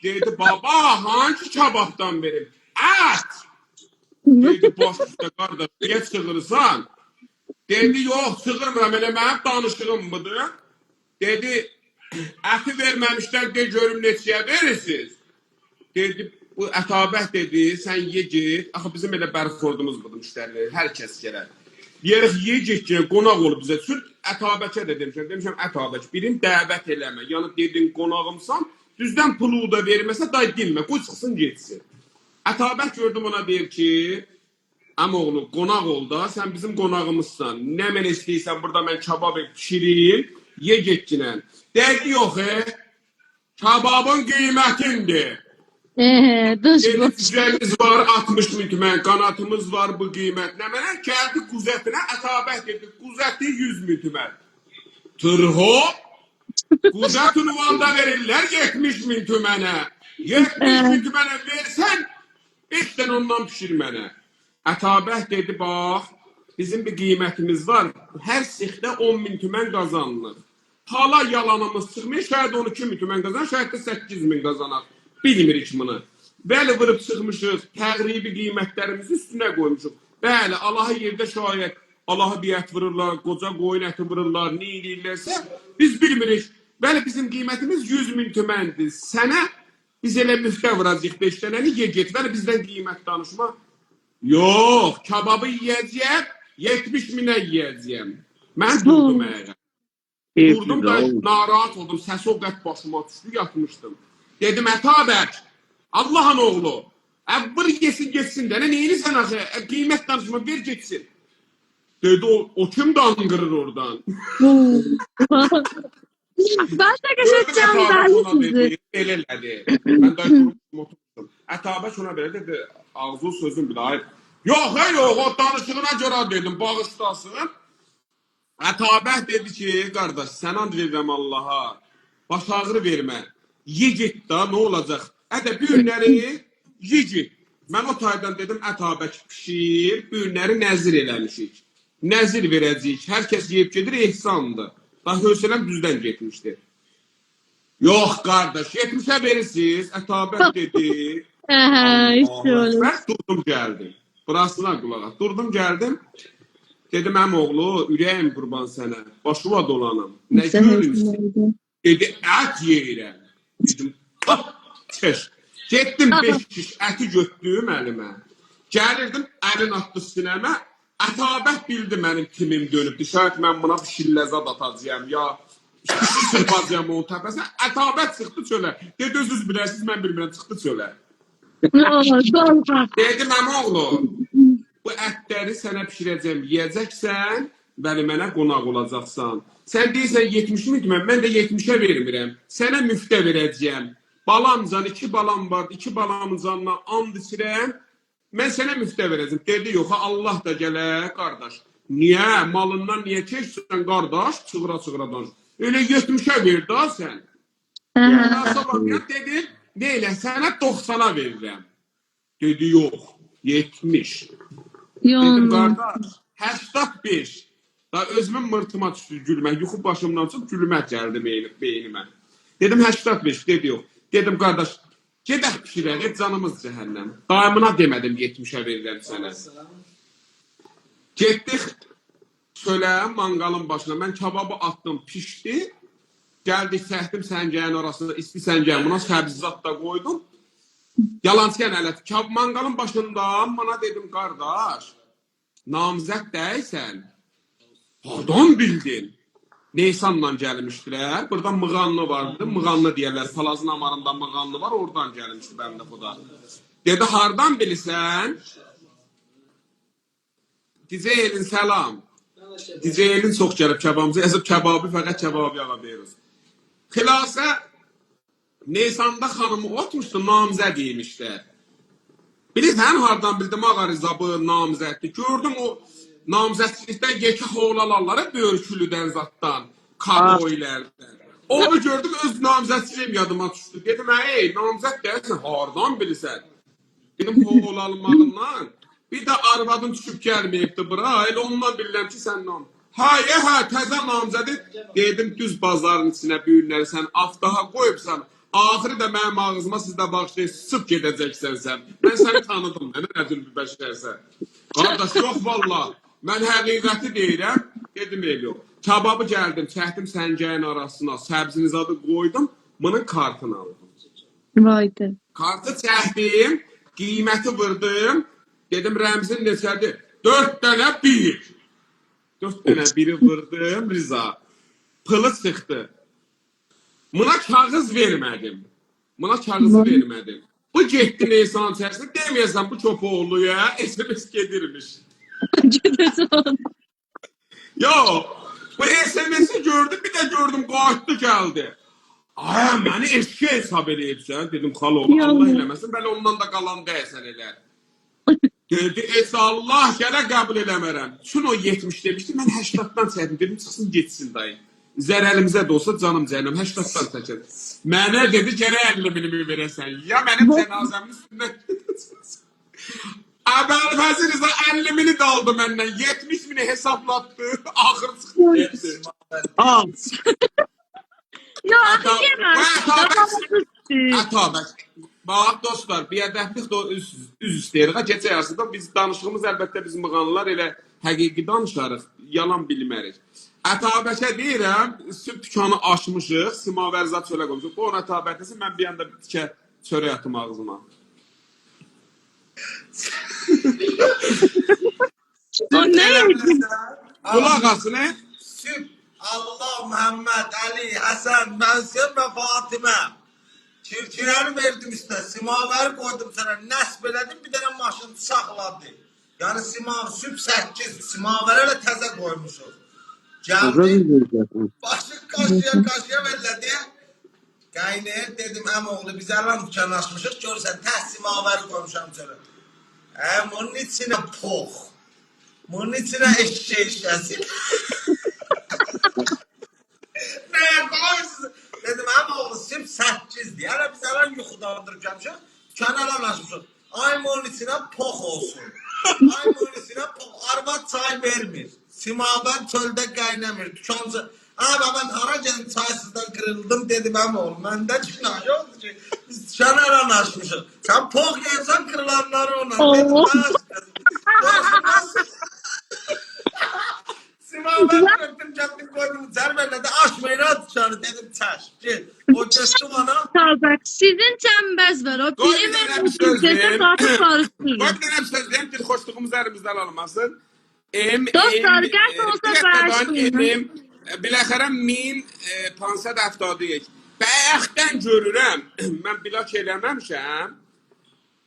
Speaker 1: Dedi, baba, hangi kababdan verim? Ət. Dedi, boş üstə qardaş, niyə çığırırsan? Dedi, yox, çığırmıram, elə mənim danışığım budur. Dedi, əti verməmişdən de görüm neçəyə verirsiniz. Dedi, bu Ətabək dedi, sən ye git. Axı bizim elə bərxordumuz budur müştəriləri, hər kəs gələr. Deyərik, ye git ki, qonaq olub bizə. Sür Ətabəkə də demişəm, Ətabək, birin dəvət eləmə. Yəni dedin qonağımsan, düzdən pulu da verməsə, day dinmə, qoy çıxsın getsin. Ətabək gördüm ona deyir ki, əmoğlu, qonaq ol da, sən bizim qonağımızsan. Nə mən istəyirsən, burada mən kabab pişireyim. Ye getkinən. Dedi, yox, kababın qiymətindir.
Speaker 3: Dış bu.
Speaker 1: Dedi, cücəmiz var 60 min tümən, qanatımız var bu qiymət. Nə mənə gəldi quzətinə, Ətabək dedi, quzəti 100 min tümən. Tırho, quzət ünvanda verirlər 70 min tümənə. 70 min tümənə versən, 5 dən ondan pişir mənə. Ətabək dedi, bax, bizim bir qiymətimiz var, hər sixdə 10 min tümən qazanılır. Hala yalanımız çıxmıyor, şayad 12 min tümən qazanır, şayad da 8 min qazanar. Bilmirik bunu. Bəli, vırıb çıxmışıq, təqribi qiymətlərimizi üstünə qoymuşuq. Bəli, Allah'a yerdə şayad, Allah'a biyət vırırlar, qoca qoyun əti vırırlar, ne edirlərsə, biz bilmirik. Bəli, bizim qiymətimiz 100 min tüməndir. Sənə biz elə müftə vıracaq 5 dənəni, ye get, bəli, bizdən qiymət danışma. Yox, kababı yiyəcəyəm, 70 minə yiyəcəyəm. Mən durdum əgər. Durdum da narahat oldum, səsi o qət başıma düşdü, yatmışdım. Dedim, Ətabək, Allah'ın oğlu, vır yesin geçsin də, neyini sən axı, qiymət danışma, ver geçsin. Dedi, o kim danqırır oradan?
Speaker 3: Ben de geçeceğim belli sizi.
Speaker 1: El elədi. Mən də oturmuşum. Ətabək ona belə dedi, ağzı sözüm bir ayıb. Yox, yox, o danışığına görə dedim, bağışlasın. Ətabək dedi ki, qardaş, sən and verirəm Allaha, baş ağrı vermə. Ye git da, nə olacaq? Ədə bir günləri ye git. Mən o taydan dedim, ətabək pişir, bu günləri nəzir eləmişik. Nəzir verəcəyik. Hər kəs yeyib gedir, ehsandır. Daha hövsələm düzdən getmişdi. Yox, qardaş, 70'ə verirsiniz. Ətabət dedi.
Speaker 3: işte öyle.
Speaker 1: Mən durdum gəldim. Burasına qulaq as. Durdum gəldim. Dedim, əmi oğlu, ürəyim qurban sənə. Başıva dolanım. Nə görürsən? Dedi, ət yeyirəm. Dedim, çeş. Getdim 5 şiş əti götürdüm əlimə. Gəlirdim, əlin atdı sinəmə. Ətabət bildi mənim timim dönübdü. Şayət mən buna bir şilləzad atacağım, ya şişi sırpacağım onun təpəsinə. Ətabət çıxdı çölə. Dedi, özünüz bilirsiniz, mən bilmirəm, çıxdı çölə. Dedim, əmi oğlu, bu ətləri sənə pişirəcəm, yiyəcəksən, bəli mənə qonaq olacaqsan. Sən deyirsən 70 mi? Mən də 70'ə vermirəm. Sənə müftə verəcəyəm. Balamcan, 2 balam var, 2 balamın canına and içirəm. Mən sənə müftə verəcəm. Dedi, yox, Allah da gələ, qardaş. Niyə? Malından niyə keçsən, qardaş? Çıqıra danış. Öyle 70'ə ver da sən. Dedi, neyle, sənə 90'a verirəm. Dedi, yox, 70. Dedim, qardaş, 85. Daha özümün mırtıma düşdü gülmək. Yuxu başımdan çıxıb gülmək gəldi beynimə. Dedim, 85. Dedi, yox. Dedim, qardaş, gedək pişirək, canımız cəhənnəm. Daimına demədim, 70'ə verirəm sənə. Getdik, söyləyəm, manqalın başına. Mən kebabı attım, pişdi. Gəldik, səhdim səngəyin orasında, isti səngəyin buna səbzizat da qoydum. Yalancıyan ələt. Manqalın başında bana dedim, qardaş, namizət deyilsən. Hardan bildin? Neysanla gəlmişdilər. Burada Mığanlı vardı. Mığanlı deyərlər. Palazın amarında Mığanlı var. Oradan gəlmişdi bəndə bu da. Dedi, hardan bilirsən? Diceyelin səlam. Diceyelin çox gəlib kebabımıza. Yazıb kebabı fəqət kebabı yağa verir. Xilasə Neysanda xanımı otmuşdu, namizə deymişlər. Bilirsən, hardan bildim ağa Rizabı namizətdir. Gördüm o namizətçilikdən yekə oğlalarlara börkülüdən zatdan, kaboylərdən. Onu gördüm, öz namizətçiliyim yadıma düşdü. Dedim, ey, namizət deyilsən, hardan bilirsən? Dedim, oğlalmağından. Bir də arvadın düşüb gəlməyibdi bura, elə ondan bilirəm ki, sən namizət. Təzə namizədir. Dedim, düz bazarın içinə büyünləri sən aftaha qoyubsan. Axırı da mənim ağzıma sizdə bağışlayıb, sıp gedəcəksən sən. Mən səni tanıdım, mənə nədir bir bəşərsən. Qardaş, yox valla. Mən həqiqəti deyirəm, dedim el yox. Kebabı gəldim, çəkdim səngəyin arasına, səbziniz adı qoydum, bunun kartını aldım.
Speaker 3: Vaydı.
Speaker 1: Kartı çəkdim, qiyməti vırdım, dedim rəmzin neçədir? 4 dənə 1. 4 dənə 1'i vırdım, Riza. Pılı çıxdı. Buna kağız vermədim. Buna kağızı vermədim. Bu getdi Neysan içərisində, deməyəsən bu Çopoğluya SMS gedirmiş. Yo, bu SMS'i gördüm, bir də gördüm, qayıtdı gəldi. Ay, məni eşki hesab eləyibsən, dedim, xaloğlu, Allah eləməsin, bəli ondan da qalan dəyəsən elə. Dedi, Allah gələ qəbul eləmərəm. Çün o 70 demişdi, mən 80'dan çəkdim, dedim, çıxsın geçsin dayı. Zərəlimizə də olsa canım cəhənnəm, 80'dan çəkir. Mənə dedi, gərək 50.000 verəsən, ya mənim cənazəmin üstündən gedəcəksən. Əbəlfəzir İza 50.000 də aldı məndən, 70.000 hesablatdı, axır çıxdı, getdi.
Speaker 3: Ya,
Speaker 1: Ətabək. Bax, dostlar, biədəflik də üz istəyirik. Gecə yarısında biz danışığımız əlbəttə biz mığanlar elə həqiqi danışarıq, yalan bilmərik. Ətabəkə deyirəm, süb dükkanı açmışıq, Simavərzat çölə qoymuşuq. Bu ona ətabəkəsi, mən bir anda tikə çörək atım ağzıma.
Speaker 3: O nə yedin?
Speaker 1: Qulaq asın,
Speaker 2: Süb, Allah, Muhammed, Ali, Həsən, Mənsur və Fatimə. Kirkirəni verdim üstə, simavəri qoydum sənə, nəsb elədim, bir dənə maşın saxladı. Yəni süb 8, simavəri elə təzə qoymuşuq. Gəldi, başı qaşıya verlədi. Qaynaya dedim, əmoğlu, biz əlan dükkanı açmışıq, görürsən, təh simavəri qoymuşam çörə. Onun içinə pox, bunun içinə eşşək işləsin. Nəyə qoyursuz? Dedim, əmoğlu, süb 8'dir. Hələ biz əlan yuxudandırıb gəlmişik, dükkanı əlan açmışıq. Aymonun içine pox olsun. Aymonun içine pox. Arvad çay vermir. Simaben çölde qaynamır. Tükancı. Abi ben hara geldim çaysızdan kırıldım dedim ama oğlum. Məndə günah yoktu ki. Biz şener anlaşmışız. Sen pox yersen kırılanları ona. Dedim
Speaker 3: Oo.
Speaker 2: ben Simaben öptüm getdim koydum. Zərbələ də açmayın dışarı dedim çəş. Gel. O geçti bana.
Speaker 3: Bak sizin cəmbəz var. O
Speaker 1: Qoy
Speaker 3: biri
Speaker 1: bir dənə
Speaker 3: mən
Speaker 1: bir söz
Speaker 3: sözə
Speaker 1: deyim.
Speaker 3: satıb
Speaker 1: Qoy
Speaker 3: barışdırırım.
Speaker 1: bir dənə bir söz deyim ki, xoşluğumuz əlimizdən alınmasın.
Speaker 3: Dostlar, qət olsa bağışlayın.
Speaker 1: Biləxərə 1572. Bəyəxdən görürəm, mən bilak eləməmişəm.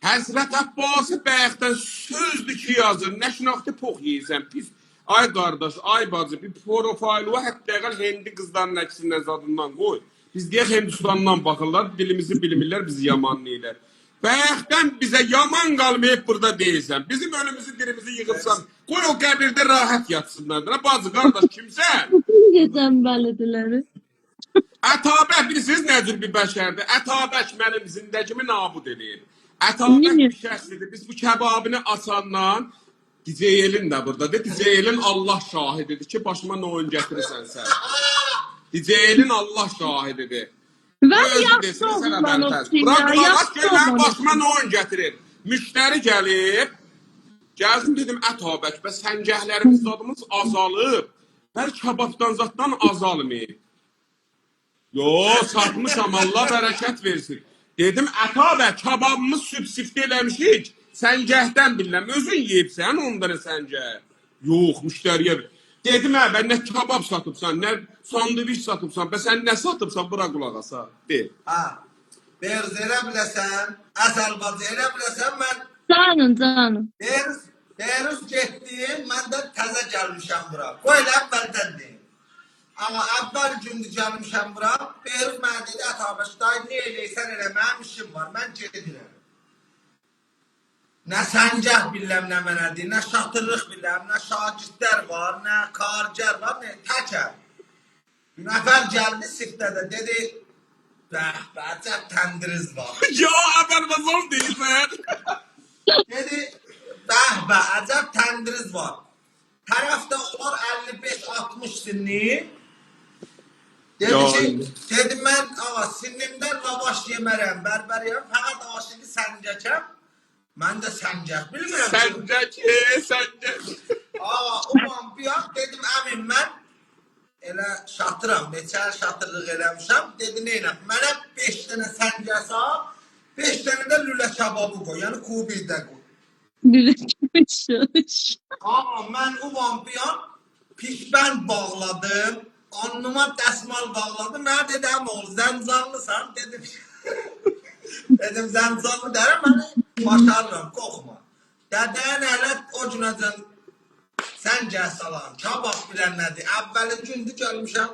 Speaker 1: Həzrət Abbası bəyəxdən sözdür ki yazır, nə şinaxtı pox yeyirsən, pis. Ay qardaş, ay bacı, bir profilu hətta hindi qızların əksindən zadından qoy. Biz deyək Hindistandan baxırlar, dilimizi bilmirlər, bizi yamanlayırlar. Bəyəxdən bizə yaman qalmayıb burada deyilsən. Bizim önümüzü dilimizi yığırsan, qoy o qəbirdə rahat yatsınlar. Bacı, qardaş, kimsən?
Speaker 3: Necə cəmbəlidirlər?
Speaker 1: Ətabək bilirsiniz nə cür bir bəşərdir? Ətabək mənim zindəcimi nabud eləyir. Ətabək
Speaker 3: Niyə?
Speaker 1: bir şəxsdir. Biz bu kəbabını açandan Diceyelin də buradadır. Diceyelin Allah şahididir ki, başıma nə oyun gətirirsən sən. Diceyelin Allah şahididir.
Speaker 3: Mən yaxşı oğlan olsun
Speaker 1: Bırak
Speaker 3: ya,
Speaker 1: qulaq,
Speaker 3: yaxşı
Speaker 1: gör mənim
Speaker 3: oğlan
Speaker 1: başıma
Speaker 3: olsun.
Speaker 1: nə oyun gətirir. Müştəri gəlib, gəldim dedim Ətabək, bəs səngəhlərimiz zadımız azalıb. Bəlkə kababdan zaddan azalmayıb. Yo, satmışam, Allah bərəkət versin. Dedim, Ətabək, kababımız sübsift eləmişik. Səngəhdən biləm, özün yeyibsən ondan səngəh. Yox, müştəriyə ver. Dedim, bən nə kabab satıbsan, nə sandviç satıbsan, bə sən nə satıbsan, bura qulaq asa. De.
Speaker 2: Ha. Berz elə biləsən, əsəl bacı elə biləsən, mən
Speaker 3: Canım.
Speaker 2: Berz getdim, mən də təzə gəlmişəm bura. Qoy elə əvvəldən deyim. Amma əvvəl gündür gəlmişəm bura, Berz mənə dedi, Ətabək, dayı nə eləysən elə, mənim işim var, mən gedirəm. Nə səngəh biləm nə mənədir, nə şatırlıq biləm, nə şagirdlər var, nə kargər var, nə təkər. Bir nəfər gəldi siftə də dedi, bəcəb təndiriz var.
Speaker 1: Ya, Azərbaycan deyilsən.
Speaker 2: Dedi, əcəb təndiriz var. Tərəfdə onlar 55-60 sinni. Dedi ki, dedim mən sinnimdən lavaş yemərəm, bərbəriyəm, fəqət aşını səngəkəm. Mən də səngək bilmirəm.
Speaker 1: Səngək.
Speaker 2: Ulan bir an dedim, əmin mən elə şatıram, neçə şatırlıq eləmişəm. Dedi, neynəm, mənə 5 dənə səngək sağ, 5 dənə də lülə kababı qoy, yəni kubidə qoy. Mən ulan bir an pişbənd bağladım, alnıma dəsmal bağladım. Mənə dedim, oğul, zəncanlısan, dedim. Dedim, zəncanlı dərəm, məni başarıram, qoxma. Dədəyin hələ o günəcən səngək salan, kabab bilən nədir? Əvvəli gündür gəlmişəm,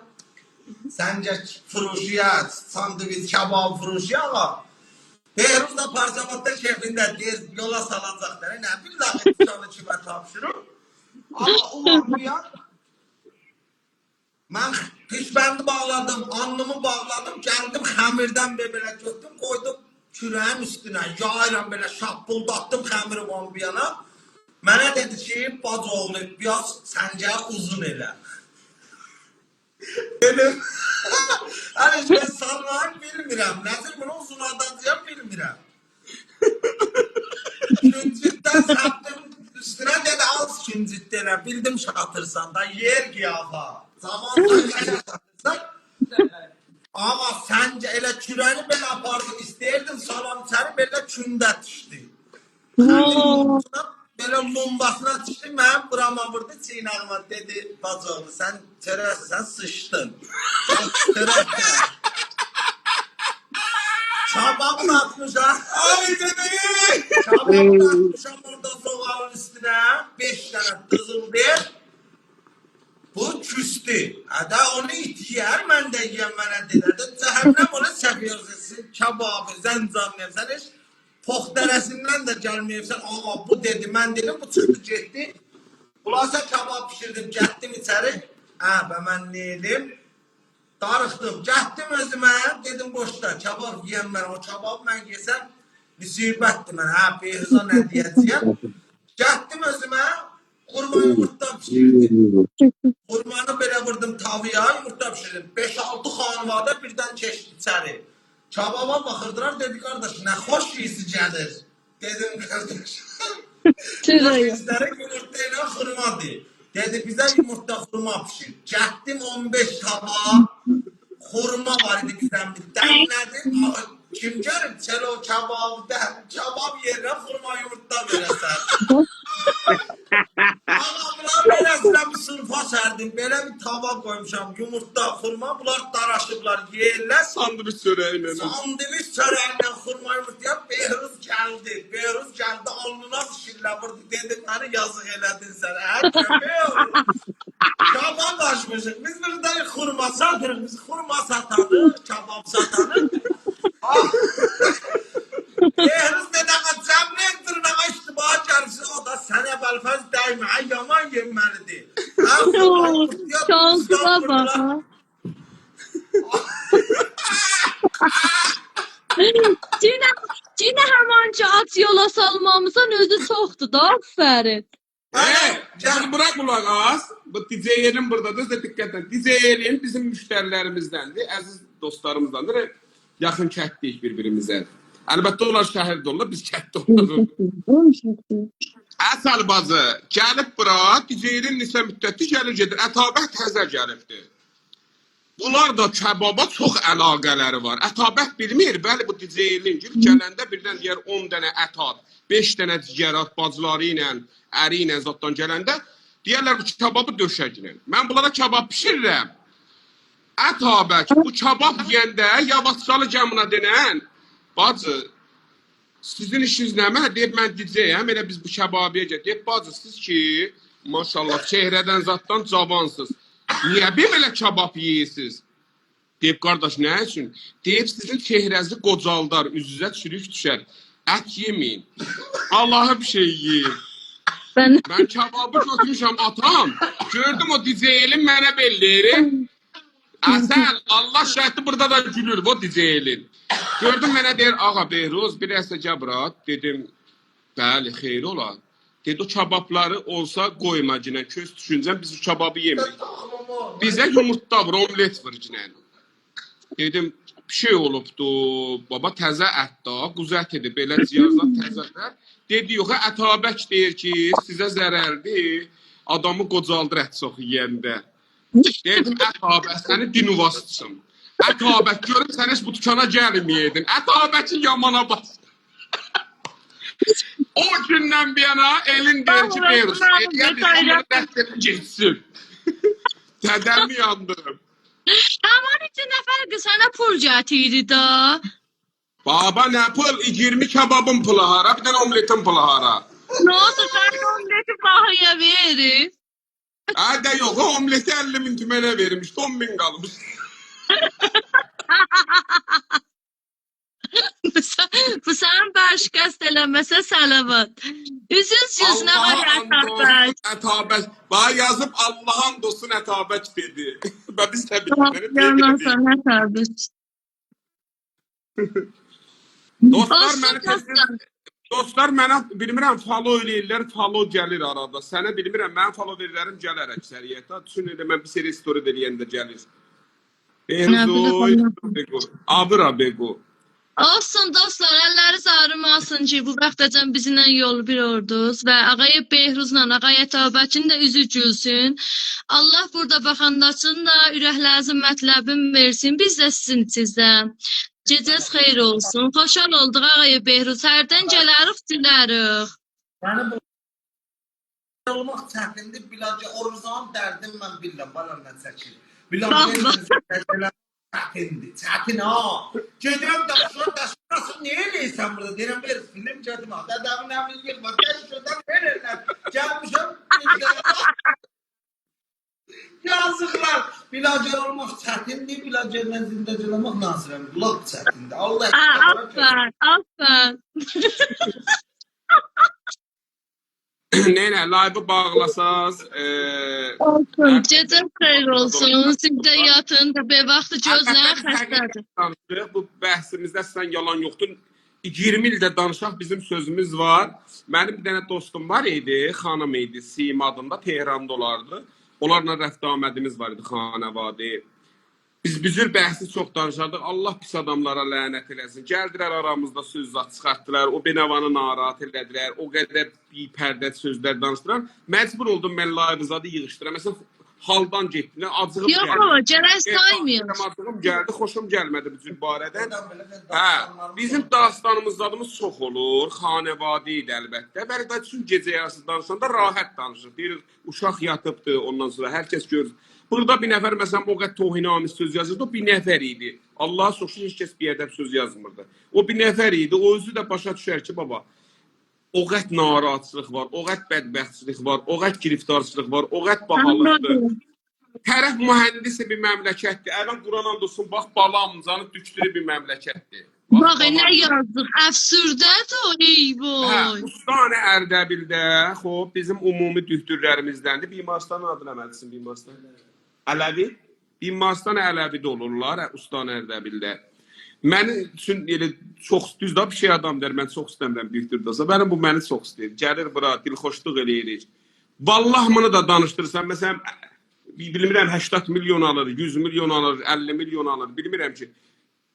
Speaker 2: səngək fıruşuya, sandviç, kabab fıruşuya ağa. Beyruz da Parzavat'ta şefində yola salacaqlar. Nə billahi canı kimə tapşırır? Amma ulan bir an mən pişbəndi bağladım, alnımı bağladım, gəldim xəmirdən belə götürdüm, qoydum kürəyin üstünə, yayıram belə şappıldatdım xəmiri var bir yana. Mənə dedi ki, bacı oğlu, biraz səncəyə uzun elə. Dedim, hani ben salmayı bilmirəm, nədir bunu uzun adacağım bilmirəm. Küncütdən sapdım üstünə dedi, az küncüt elə, bildim şatırsan da, yer giyaha. Zaman səncəyə şatırsan. Ama səncə elə kürəni belə apardım, istəyirdim salam içəri, belə kündə düşdü. Belə lombasına düşdü, mənim burama vurdu, çiynağıma dedi, bacı oğlu, sən törəsən, sən sıçdın. Çababını atmışam.
Speaker 1: Ay dedim.
Speaker 2: Çababını atmışam orada soğanın üstünə, 5 dənə qızıl bir. Bu küstü. Hədə onu it yiyər, mən də yiyəm mənə deyirdi. Cəhənnəm ona çəkiyorsun, kababı, zəncamlıyım, sən heç pox dərəsindən də gəlməyibsən. Ağa bu dedi, mən dedim, bu çıxdı getdi. Xulasa kabab pişirdim, gətdim içəri. Mən nə edim? Darıxdım, gətdim özümə, dedim boşda, kabab yiyəm mən, o kababı mən yesəm müsibətdir mən. Hə, Behruza nə deyəcəyəm? Gətdim özümə, xurma yumurta pişirdim. Xurmanı belə vurdum tavaya, yumurta pişirdim. 5-6 xanvada birdən keçdi içəri. Kababa baxırdılar, dedi, qardaş, nə xoş iyisi gəlir. Dedim, qardaş, xoş iyisləri yumurta ilə xurmadır. Dedi, bizə yumurta xurma pişir. Gətdim 15 tava, xurma var idi bizəmdir. Dəmlədim, kim gəlir? Çələ o kabab yerinə xurma yumurta verəsən. Adamlar beləsinə bir sınıfa sərdim, belə bir tava qoymuşam, yumurta, xurma, bunlar daraşıblar, yeyirlər.
Speaker 1: Sandviç çörəyinə.
Speaker 2: Sandviç çörəyinə xurma yumurtaya Behruz gəldi. Behruz gəldi, alnına şillə vurdu, dedi, məni yazıq elədin sən. Köpək olur. Kabab açmışıq, biz burada xurma satırıq, biz xurma satanıq, kabab satanıq. Behruz dedəqə cəmlək dırnağa iştibaha gəlsin, o da sənə bəlfəz dəymə, yaman yeməlidir.
Speaker 3: Şansına bax. Cinə həmancı at yola salmamızın özü çoxdur da, aferin.
Speaker 1: Şimdi bırak kulak az. Bu DJ'nin buradadır da dikkat edin. DJ'nin bizim müşterilerimizdəndir, əziz dostlarımızdandır. Yaxın kətdik bir-birimizə. Əlbəttə onlar şəhərdə olurlar, biz kətdə oluruz. Əsəl bazı gəlib bura, DJ'nin neçə müddətli gəlir gedir. Ətabət təzə gəlibdir. Bunlar da kebaba çox əlaqələri var. Ətabət bilmir, bəli bu DJ'nin gələndə birdən deyər 10 dənə ətat, 5 dənə digərat bacıları ilə, əri ilə zatdan gələndə deyərlər bu kebabı döşəgirin. Mən bunlara kebab pişirirəm. Ətabət bu kebab yiyəndə yavaşçalı gəmuna denən, bacı, sizin işiniz nə? Mən deyib, mən DJ'yəm, elə biz bu kebabiyə gəl. Deyib, bacı, siz ki, maşallah, çehrədən zatdan cavansınız. Niyə belə kebab yeyirsiniz? Deyib, qardaş, nə üçün? Deyib, sizin çehrəzi qocaldar, üzünüzə çürük düşər. Ət yeməyin. Allah'a bir şey yiyin. Ben kebabı götürmüşəm atam. Gördüm o DJ'lin mənə belləyir. Əsəl, Allah şəhədi burada da gülür bu DJ'lin. Gördüm mənə deyir, ağa Behruz, bir əsə gəbrat. Dedim, bəli, xeyri olar. Dedi, o kebabları olsa qoyma cinə, köz düşüncəm, biz o kebabı yemirik. Bizə yumurta vur, omlet vur cinə. Dedim, bir şey olubdu, baba təzə ət da, quzu ətidir, belə ciyazlar təzələr. Dedi, yox, Ətabək deyir ki, sizə zərərdir, adamı qocaldır ət çox yiyəndə. Dedim, Ətabək, səni dinuva sıçım. Ətabək, görüm sən heç bu dükana gəlməyəydin. Ətabəkin yamana bas. O gündən bir yana elin deyir ki, Behruz, elin dəstəli geçsin. Tədəmi yandırım.
Speaker 3: Aman için ne farkı sana pulcatıydı da.
Speaker 1: Baba nə pul? 20 kebabın pulu hara, bir dənə omletin pulu hara.
Speaker 3: Ne oldu sen omleti bahaya verir.
Speaker 1: Hədə yox, o omleti 50.000 tümənə vermişdi, 10.000 qalmış.
Speaker 3: Bu sen başkası eləməsə salavat. Üzüz yüzüne var Ətabək.
Speaker 1: Ətabək. Bana yazıb Allah'ın dostun Ətabək dedi. Və biz təbii
Speaker 3: Yalan sana Ətabək.
Speaker 1: Dostlar mənə bilmirəm follow eləyirlər, follow gəlir arada. Sənə bilmirəm, mən follow verirlərim gələr əksəriyyətə. Düşün elə mən bir seri story eləyəndə gəlir. Abego.
Speaker 3: Olsun dostlar, əlləriniz ağrımasın ki, bu vaxtacan bizimlə yol bir ordunuz və ağaya Behruzla, ağaya Ətabəkin də üzü gülsün. Allah burada baxandaçın da ürəklərinizin mətləbin versin, biz də sizin içinizdən. Gecəz xeyir olsun, xoşal olduq ağaya Behruz, hərdən gələrik, dilərik.
Speaker 2: Yəni bu olmaq çətindir, biləcə orzağın dərdim mən bilirəm, bana nə çəkir. Biləcə çətindir, çətin ha. Gedirəm daşırasın, niyə eləyirsən burada? Deyirəm, ver, film gədim ha. Dədəmin əmin yığma, gəl şuradan verirlər. Gəlmişəm, yazıqlar. Biləcə olmaq çətindir, biləcədən zindəcə olmaq nasirəm. Laq çətindir. Allah
Speaker 3: Afan.
Speaker 1: Neylə, live-ı bağlasaz.
Speaker 3: Olsun, gecə xeyir olsun. Siz də yatın, be vaxtı gözlər xəstədir.
Speaker 1: Bu bəhsimizdə sizdən yalan yoxdur. 20 ildə danışaq bizim sözümüz var. Mənim bir dənə dostum var idi, xanım idi, Sim adında, Tehranda olardı. Onlarla rəfd amədimiz var idi, xanəvadi. Biz büzür bəhsi çox danışardıq. Allah pis adamlara lənət eləsin. Gəldilər aramızda söz çıxartdılar. O Benavanı narahat elədilər. O qədər pərdə sözlər danışdılar. Məcbur oldum mən Layızadı yığışdıram. Məsələn, haldan getdilər, acığım
Speaker 3: Yox
Speaker 1: gəldi.
Speaker 3: baba, gərək saymıyor.
Speaker 1: Acığım gəldi, xoşum gəlmədi bu cür barədən. Hə, bizim dastanımızlarımız çox olur. Xanəvadi idi əlbəttə. Bəli, üçün gecə yarısı danışanda rahat danışır. Bir uşaq yatıbdı, ondan sonra hər kəs görür. Burada bir nəfər məsələn o qədər tohinamiz söz yazırdı, o bir nəfər idi. Allah'a soxşu heç kəs bir ədəb söz yazmırdı. O bir nəfər idi, o özü də başa düşər ki, baba, o qədər narahatçılıq var, o qədər bədbəxtçilik var, o qədər giriftarçılıq var, o qədər bahalıqdır. Tərəf mühəndisi bir məmləkətdir. Əvvəl Quran and olsun, bax, balamcanı tükdürü bir məmləkətdir.
Speaker 3: Bax, nə yazıq, əfsürdədir o, ey boy.
Speaker 1: Hə, Ustanə Ərdəbildə, xop, bizim ümumi dühtürlərimizdəndir. Bimarstan adına məlisin, Bimarstan. Ələvi? Bimarstan Ələvidə olurlar, Ustanə Ərdəbildə. Məni üçün elə çox düzdür, bir şey adam der, mən çox istəmirəm dühtürdə olsa. Mənim bu məni çox istəyir. Gəlir bura, dilxoşluq eləyirik. Vallah bunu da danışdırırsan, məsələn, bilmirəm 80 milyon alır, 100 milyon alır, 50 milyon alır, bilmirəm ki.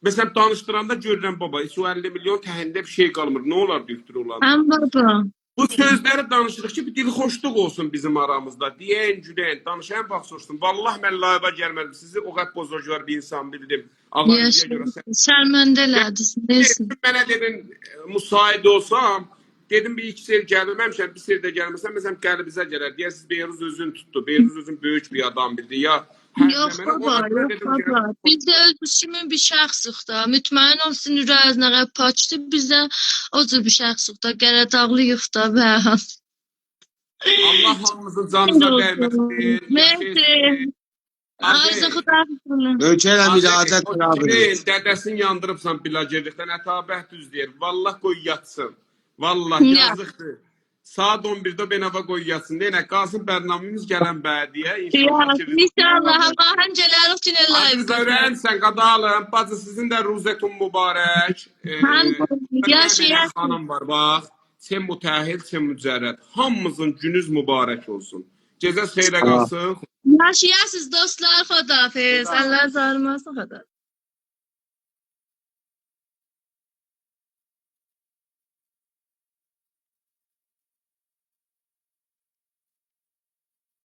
Speaker 1: Məsələn, danışdıranda görürəm baba, heç o 50 milyon təhində bir şey qalmır. Nə olar dühtür olan?
Speaker 3: Həm baba.
Speaker 1: Bu sözləri danışırıq ki, bir dilxoşluq olsun bizim aramızda. Deyən, gülən, danışan bax soruşsun. Vallah mən layığa gəlmədim. Sizi o qədər bozorcular bir insan bildim. Ağabeyliyə görə.
Speaker 3: Şərməndə elədin, neysin?
Speaker 1: Mənə dedin, müsait olsam, dedim bir iki sel gəlməmişəm, bir sel də gəlməsəm, məsələn, qəlbizə gələr. Deyərsiniz, Beyruz özünü tutdu. Beyruz özün böyük bir adam bildi. Ya,
Speaker 3: Yox baba, yox baba. Biz də öz kimin bir şəxsıq da. Mütməyin olsun, ürəyiz nəqə paçdı. Biz də o cür bir şəxsıq da. Gələ dağlıyıq da və...
Speaker 1: Allah hamımızın canınıza dəyməsin.
Speaker 3: Mersi. Ayza xudafizullah.
Speaker 4: Ölkələ miracət qırabınız.
Speaker 1: Dədəsini yandırıbsan bilacirlikdən, ətabət düz deyir. Vallah qoy yatsın. Vallah yazıqdır. Saat 11'də Benava qoy yatsın. Deyənə, qalsın bərnamimiz gələn bədiyə.
Speaker 3: İnşallah. Allah'ın cəlalı üçün
Speaker 1: Aziz öyrən, sən qadalım. Bacı, sizin də ruzətun mübarək.
Speaker 3: Yaşayasın.
Speaker 1: Xanım var, bax. Sen mütəhil, sen mücərrəd. Hamımızın günüz mübarək olsun. Gecəz xeyrə qalsın.
Speaker 3: Yaşayasınız dostlar, xudafiz. Allah zarmasın, xudafiz.